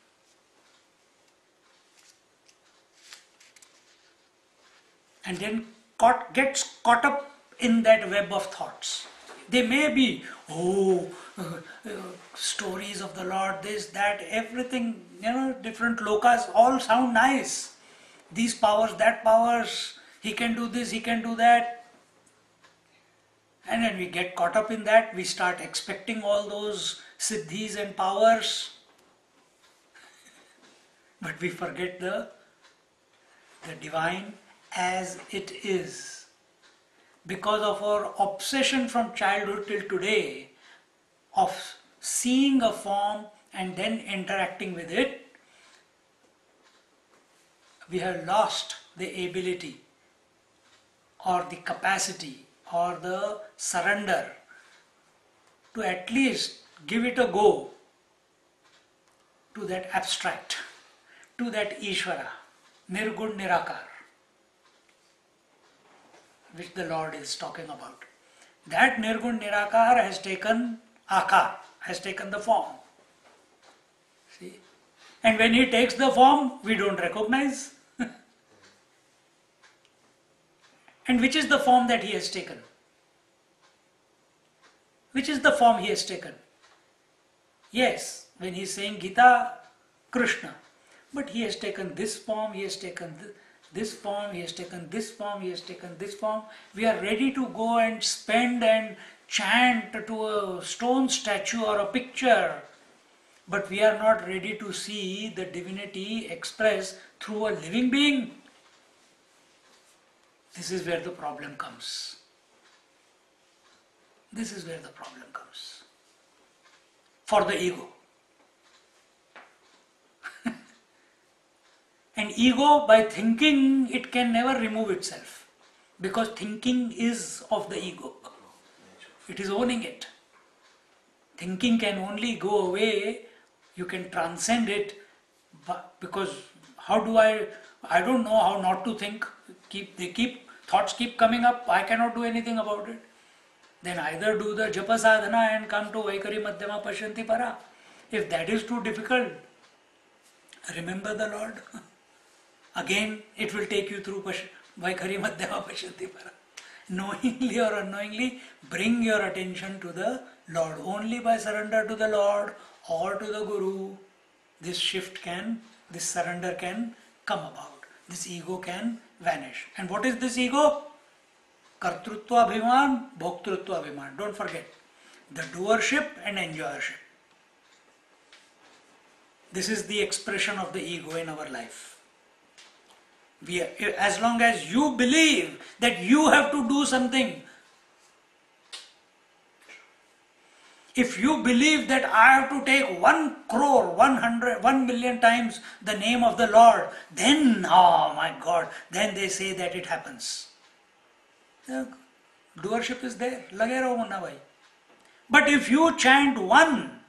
And then gets caught up in that web of thoughts. They may be, stories of the Lord, this, that, everything, different lokas, all sound nice. These powers, that powers, he can do this, he can do that. And when we get caught up in that, we start expecting all those siddhis and powers. But we forget the divine as it is. Because of our obsession from childhood till today of seeing a form and then interacting with it, we have lost the ability or the capacity or the surrender to at least give it a go to that abstract, to that Ishvara, Nirgun Nirakar, which the Lord is talking about. That Nirgun Nirakar has taken Akar, has taken the form. See? And when he takes the form, we don't recognize. And which is the form that he has taken? Which is the form he has taken? Yes, when he is saying Gita, Krishna. But he has taken this form, he has taken this form, he has taken this form, he has taken this form. We are ready to go and spend and chant to a stone statue or a picture. But we are not ready to see the divinity expressed through a living being. This is where the problem comes. This is where the problem comes. For the ego. And ego, by thinking, it can never remove itself. Because thinking is of the ego. It is owning it. Thinking can only go away, you can transcend it, because how do I don't know how not to think. Thoughts keep coming up, I cannot do anything about it. Then either do the japa sadhana and come to Vaikari Madhyama Pashyanti Para. If that is too difficult, remember the Lord. Again, it will take you through Vaikari Madhyama Pashyanti Para. Knowingly or unknowingly, bring your attention to the Lord. Only by surrender to the Lord or to the Guru, this surrender can come about. This ego can vanish. And what is this ego? Kartrutva Abhiman, Bhoktrutva Abhiman. Don't forget. The doership and enjoyership. This is the expression of the ego in our life. As long as you believe that you have to do something, if you believe that I have to take 1 crore, 1 million times the name of the Lord, then, oh my God, then they say that it happens. The doership is there. Lage raho munna bhai. But if you chant one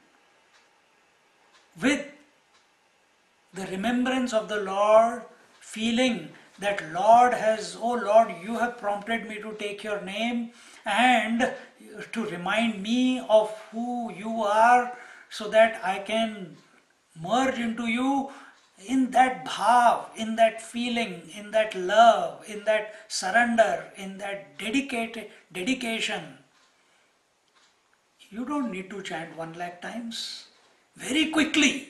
with the remembrance of the Lord, feeling that Lord has, oh Lord, you have prompted me to take your name and to remind me of who you are so that I can merge into you, in that bhav, in that feeling, in that love, in that surrender, in that dedication. You don't need to chant 1 lakh times. Very quickly,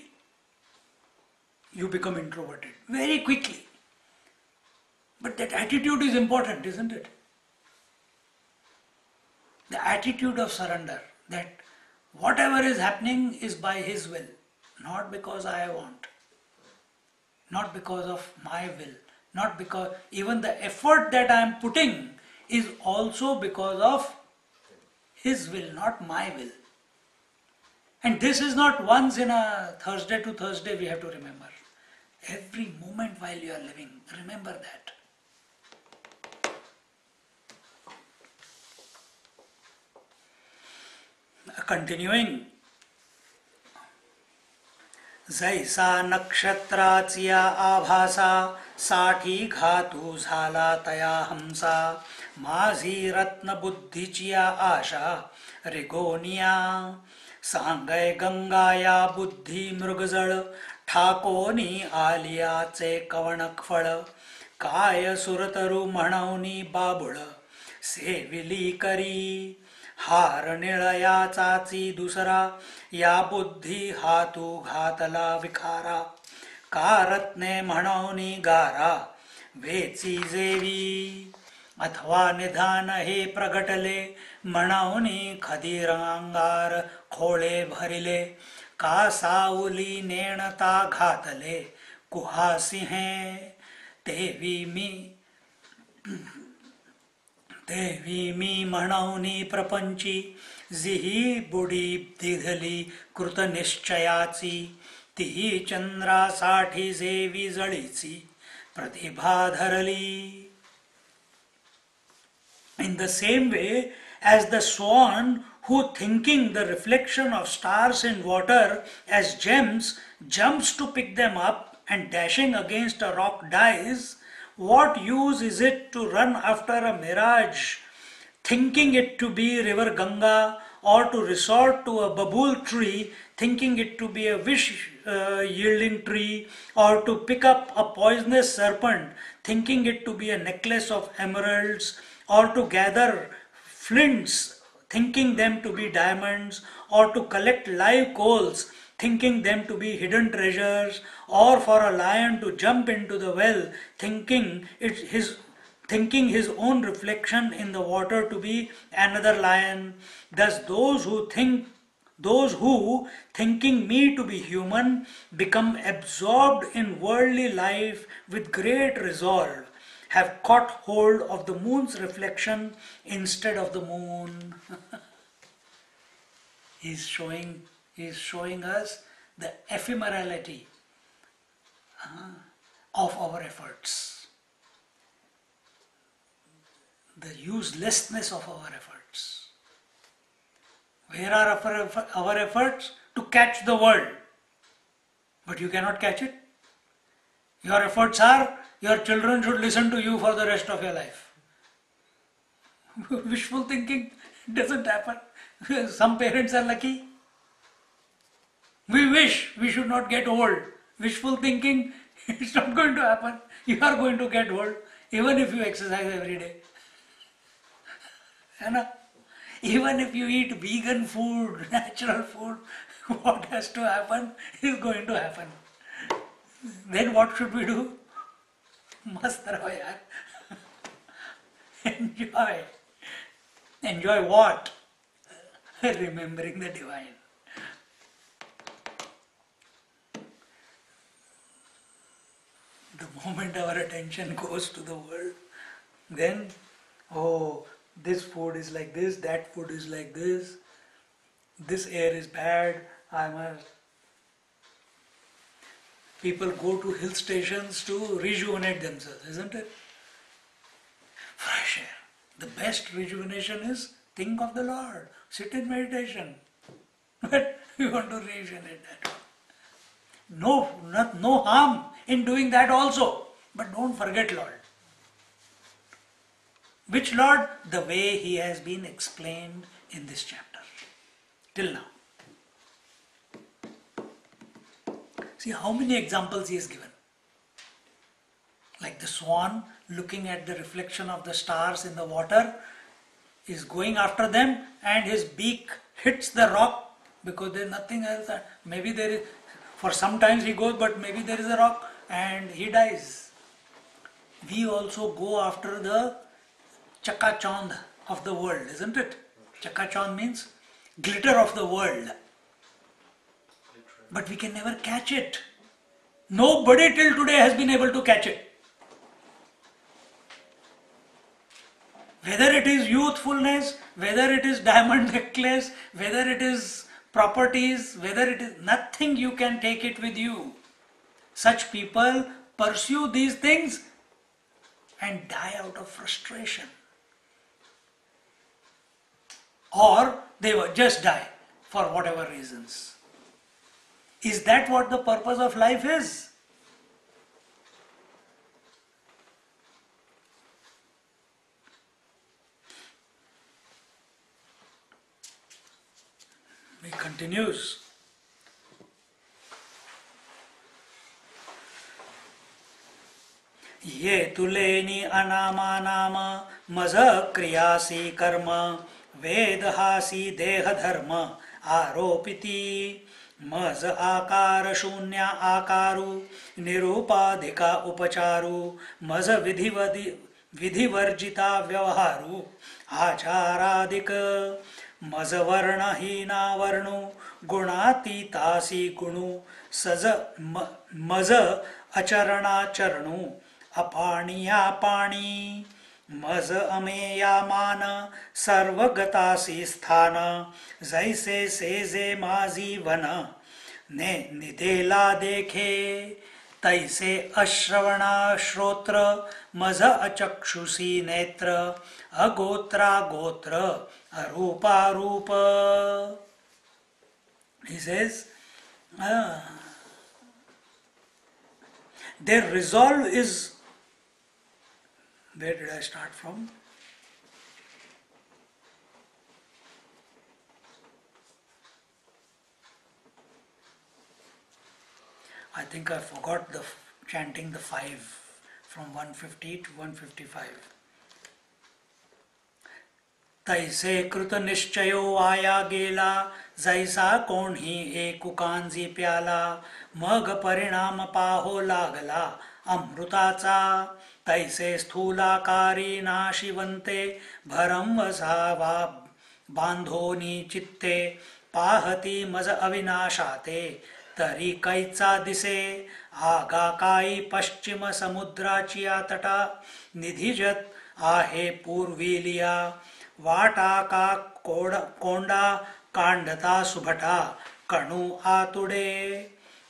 you become introverted. Very quickly. But that attitude is important, isn't it? The attitude of surrender, that whatever is happening is by His will, not because I want, not because of my will, not because even the effort that I am putting is also because of His will, not my will. And this is not once in a Thursday to Thursday we have to remember. Every moment while you are living, remember that. Continuing, जैसा नक्षत्राच्या आभासा साठी घातू झाला तया हमसा माझी रत्न बुद्धीची आशा रिगोनिया सांगय गंगाया बुद्धी मृगजळ ठाकोनी आलियाचे कवणक फळ काय सुरतरू म्हणवनी बाबुळ Seville करी हार निळया चाची दुसरा या बुद्धी हातू घातला विखारा कारत्ने म्हणवनी गारा वेची जेवी अथवा निधान हे प्रगटले म्हणवनी खदिरांगार खोळे भरिले का सावली नेणता घातले कुहासी हैं तेवी मी म्हणवनी प्रपंची जिही बुडी दिघली कृत निश्चयाची तिही चंद्रासाठी जेवी जळीची प्रतिभा धरली. In the same way as the swan who, thinking the reflection of stars in water as gems, jumps to pick them up and dashing against a rock dies, what use is it to run after a mirage, thinking it to be river Ganga, or to resort to a babool tree, thinking it to be a wish-yielding tree, or to pick up a poisonous serpent, thinking it to be a necklace of emeralds, or to gather flints, thinking them to be diamonds, or to collect live coals, thinking them to be hidden treasures, or for a lion to jump into the well, thinking his own reflection in the water to be another lion. Thus those who, thinking me to be human, become absorbed in worldly life with great resolve, have caught hold of the moon's reflection instead of the moon. He's showing us the ephemerality of our efforts, the uselessness of our efforts. Where are our efforts? To catch the world. But you cannot catch it. Your efforts are, your children should listen to you for the rest of your life. Wishful thinking doesn't happen. Some parents are lucky. We wish we should not get old. Wishful thinking, it's not going to happen. You are going to get old even if you exercise every day. Even if you eat vegan food, natural food, what has to happen is going to happen. Then what should we do? Mast raho yaar. Enjoy. Enjoy what? Remembering the divine. The moment our attention goes to the world, then, oh, this food is like this, that food is like this air is bad, people go to hill stations to rejuvenate themselves, isn't it? Fresh air. The best rejuvenation is think of the Lord, sit in meditation. But we want to rejuvenate that. No harm in doing that also, but don't forget Lord. Which Lord? The way He has been explained in this chapter till now. See how many examples He has given. Like the swan looking at the reflection of the stars in the water is going after them, and his beak hits the rock because there is nothing else. Maybe there is, for sometimes he goes, but maybe there is a rock and he dies. We also go after the chakachand of the world, isn't it? Chakachand means glitter of the world. But we can never catch it. Nobody till today has been able to catch it. Whether it is youthfulness, whether it is diamond necklace, whether it is properties, whether it is nothing, you can take it with you. Such people pursue these things and die out of frustration. Or they will just die for whatever reasons. Is that what the purpose of life is? He continues. ये तुलेनी अनामा नाम मज क्रियासी कर्म वेदहासी देह धर्म आरोपिति मज आकार शून्य आकारु निरूपाधिका उपचारु मज विधिवर्जिता व्यवहारु आचारादिक मजवर्ण हीना वर्णु गुणातीतासी गुणु सज मज अचरणाचरणु अपाणिया पाणी मज अमेया मान सर्वगतासी स्थान जैसे सेजे माझी वन ने निदेला देखे तैसे अश्रवणा श्रोत्र मज अचक्षुषी नेत्र अगोत्रा गोत्र अरूपा रूप. He says, their resolve is, where did I start from? I think I forgot the chanting the 5 from 150 to 155. तैसे कृत निश्चयो आया गेला जैसा कोणी एकुकांजी प्याला मग परिणाम पाहो लागला अमृताचा तैसे स्थूलाकारी नाशिवंते भरम वसावा बांधोनी चित्ते पाहती मज अविनाशाते तरी कैचा दिसे आगा काई पश्चिम समुद्राची तटा निधिजत आहे पूर्वीलिया वाटा का कोंडा कांडता सुभटा कणू आतुडे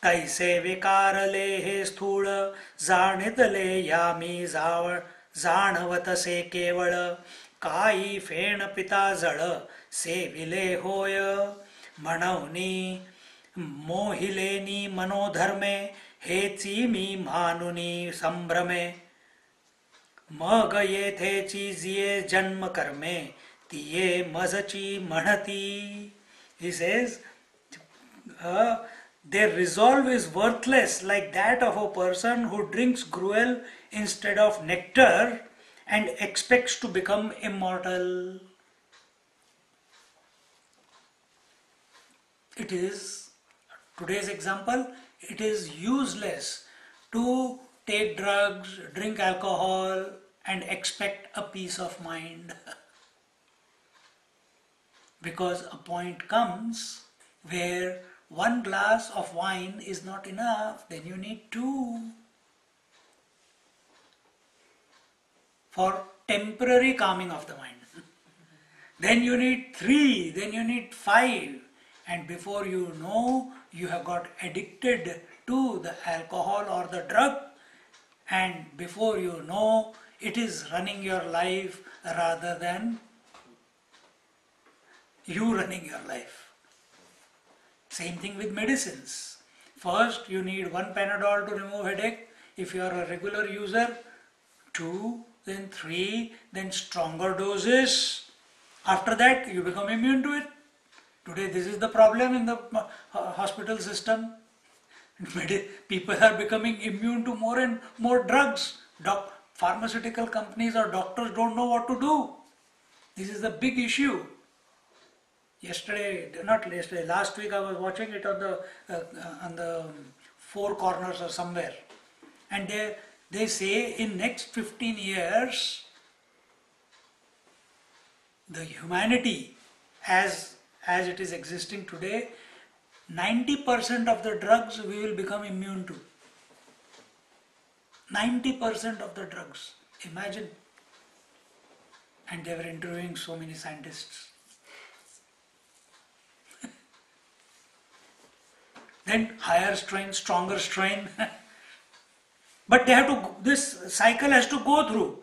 तैसे विकारले हे स्थूळ जाणितले यामी जाणवतसे केवळ काई फेण पिता जळ सेविले होय म्हणवनी मोहिलेनी मनोधर्मे हेची मी मानुनी संभ्रमे मग येथेची जिये जन्म कर्मे तिये मजची म्हणती. He says, their resolve is worthless like that of a person who drinks gruel instead of nectar and expects to become immortal. It is, today's example, it is useless to take drugs, drink alcohol and expect a peace of mind. Because a point comes where one glass of wine is not enough, then you need 2 for temporary calming of the mind. Then you need 3, then you need 5, and before you know, you have got addicted to the alcohol or the drug, and before you know, it is running your life rather than you running your life. Same thing with medicines. First, you need 1 Panadol to remove headache. If you are a regular user, 2, then 3, then stronger doses. After that, you become immune to it. Today, this is the problem in the hospital system. People are becoming immune to more and more drugs. Pharmaceutical companies or doctors don't know what to do. This is the big issue. Last week I was watching it on the Four Corners or somewhere, and they say in next 15 years the humanity as it is existing today, 90% of the drugs we will become immune to. 90% of the drugs. Imagine. And they were interviewing so many scientists. Then higher strain, stronger strain. But they have to, this cycle has to go through.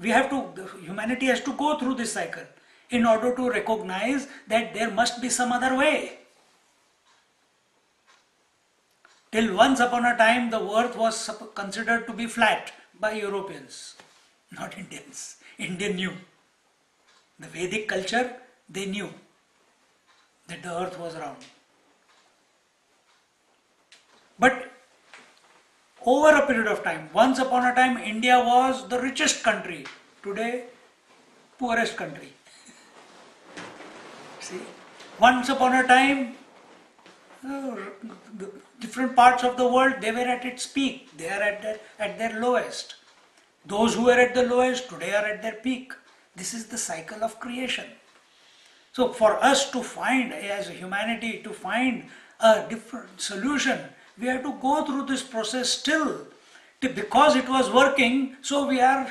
Humanity has to go through this cycle in order to recognize that there must be some other way. Till once upon a time, the earth was considered to be flat by Europeans, not Indians. Indian knew. The Vedic culture, they knew that the earth was round. But over a period of time, once upon a time, India was the richest country. Today, poorest country. See, once upon a time, the different parts of the world, they were at its peak. They are at their lowest. Those who were at the lowest today are at their peak. This is the cycle of creation. So for us to find, as humanity, to find a different solution, we have to go through this process still. Because it was working, so we are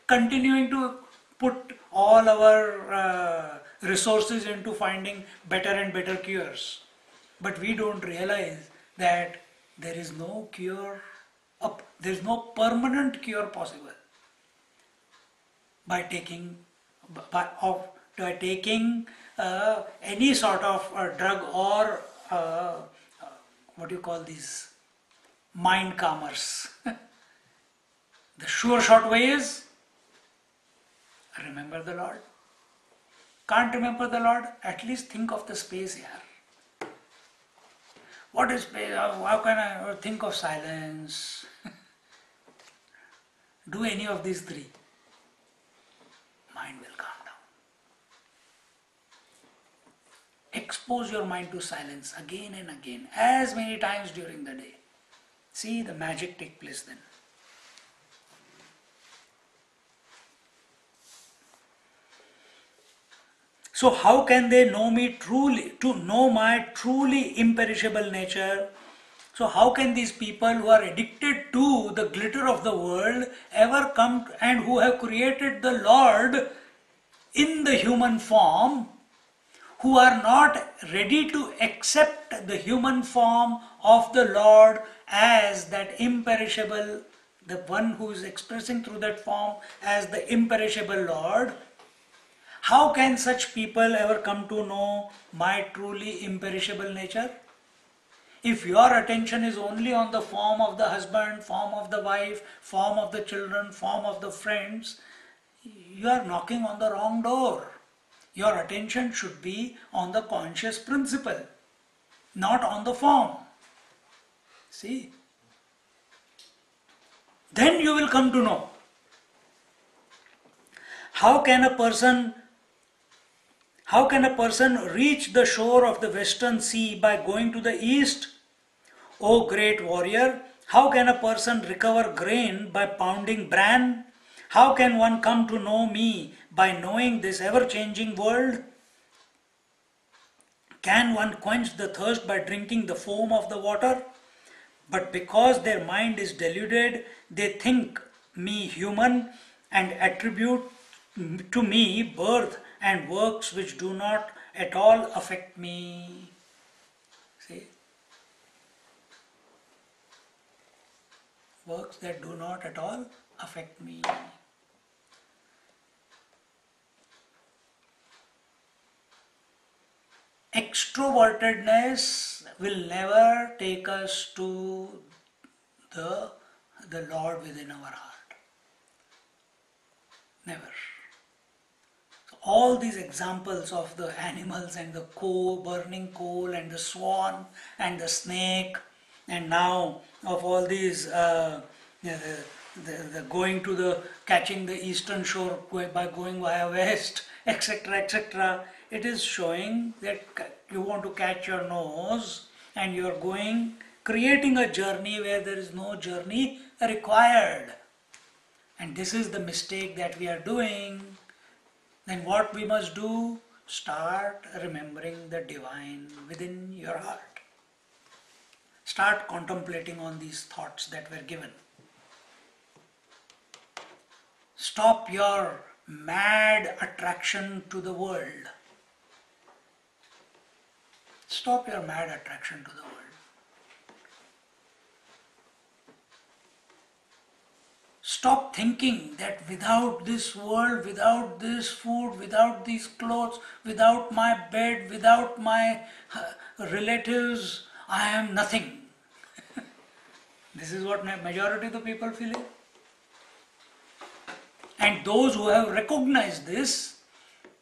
continuing to put all our resources into finding better and better cures. But we don't realize that there is no cure, there is no permanent cure possible by taking any sort of drug or what do you call these mind calmers. The sure short way is remember the Lord. Can't remember the Lord? At least think of the space here. What is space? How can I think of silence? Do any of these three. Mind will calm down. Expose your mind to silence again and again, as many times during the day. See the magic take place then. So how can they know me truly, to know my truly imperishable nature? So how can these people who are addicted to the glitter of the world ever come and who have created the Lord in the human form, who are not ready to accept the human form of the Lord as that imperishable, the one who is expressing through that form as the imperishable Lord? How can such people ever come to know my truly imperishable nature? If your attention is only on the form of the husband, form of the wife, form of the children, form of the friends, you are knocking on the wrong door. Your attention should be on the conscious principle, not on the form. See? Then you will come to know. How can a person reach the shore of the western sea by going to the east? O great warrior, how can a person recover grain by pounding bran? How can one come to know me by knowing this ever-changing world? Can one quench the thirst by drinking the foam of the water? But because their mind is deluded, they think me human and attribute to me birth and works which do not at all affect me. See? Works that do not at all affect me. Extrovertedness will never take us to the Lord within our heart. Never. So all these examples of the animals and the coal, burning coal and the swan and the snake, and now of all these the going to the catching the eastern shore by going via west, etc., etc. It is showing that you want to catch your nose and you are going, creating a journey where there is no journey required. And this is the mistake that we are doing. Then what we must do? Start remembering the divine within your heart. Start contemplating on these thoughts that were given. Stop your mad attraction to the world. Stop your mad attraction to the world. Stop thinking that without this world, without this food, without these clothes, without my bed, without my relatives, I am nothing. This is what majority of the people feel. And those who have recognized this,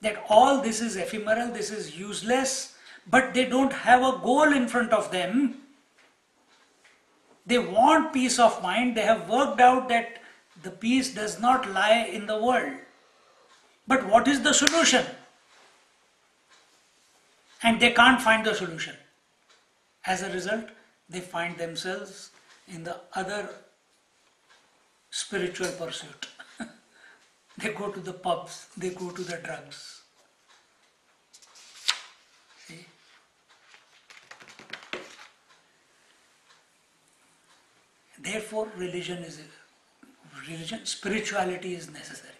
that all this is ephemeral, this is useless, but they don't have a goal in front of them. They want peace of mind. They have worked out that the peace does not lie in the world. But what is the solution? And they can't find the solution. As a result, they find themselves in the other spiritual pursuit. They go to the pubs, they go to the drugs. Therefore, spirituality is necessary.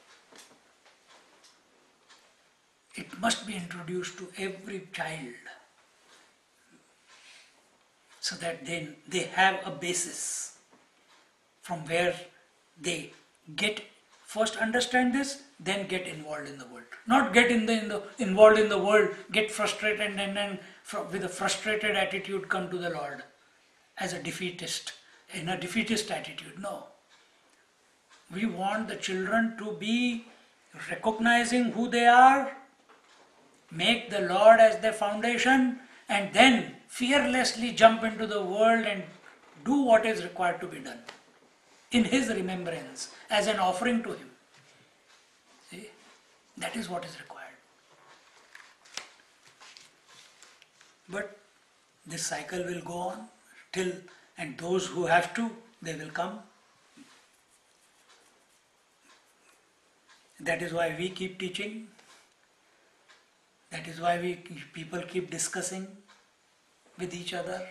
It must be introduced to every child so that they have a basis from where they get first understand this, then get involved in the world. Not get involved in the world, get frustrated, and then with a frustrated attitude come to the Lord as a defeatist, in a defeatist attitude. No. We want the children to be recognizing who they are, make the Lord as their foundation, and then fearlessly jump into the world and do what is required to be done in His remembrance as an offering to Him. See? That is what is required. But this cycle will go on till, and those who have to, they will come. That is why we keep teaching. That is why people keep discussing with each other.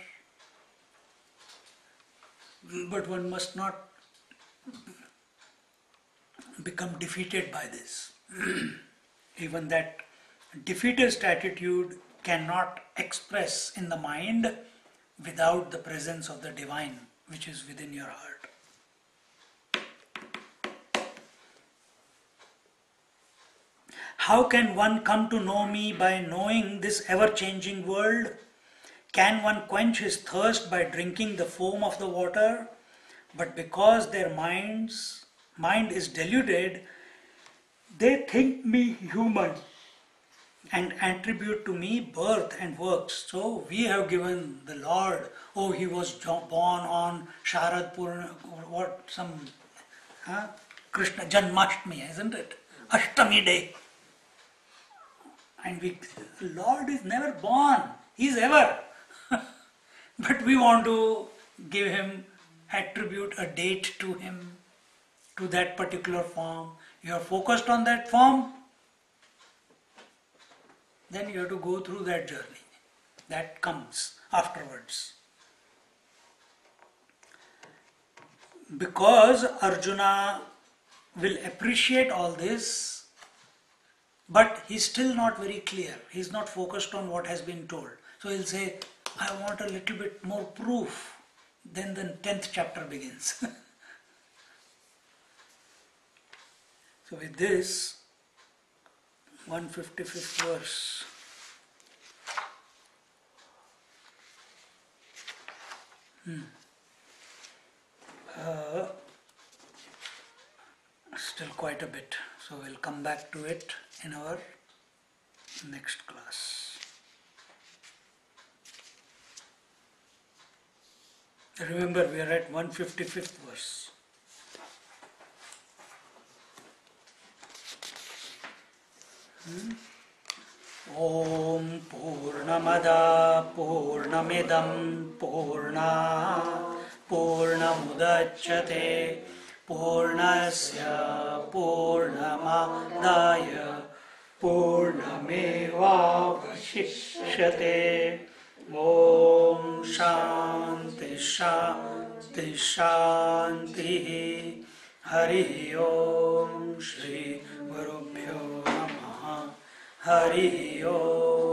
But one must not become defeated by this. Even that defeatist attitude cannot express in the mind without the presence of the divine which is within your heart. How can one come to know me by knowing this ever-changing world? Can one quench his thirst by drinking the foam of the water? But because their mind is deluded, they think me human and attribute to me birth and works. So we have given the Lord, he was born on Sharad Purnima, Krishna Janmashtami, isn't it? Ashtami day. And Lord is never born, He is ever. But we want to give Him, attribute a date to Him, to that particular form. You are focused on that form, then you have to go through that journey. That comes afterwards. Because Arjuna will appreciate all this, but he's still not very clear. He's not focused on what has been told. So he'll say, I want a little bit more proof. Then the 10th chapter begins. So with this, 155th verse. Still quite a bit. So we'll come back to it in our next class. Remember, we are at 155th verse. Om Purnamada Purnamidam Purna Purnamudachyate Purnasya Purnamadaya Purnamevavashishyate. Om Shanti Shanti Shanti. Hari Om Shri Gurubhyo Namaha. Hari Om.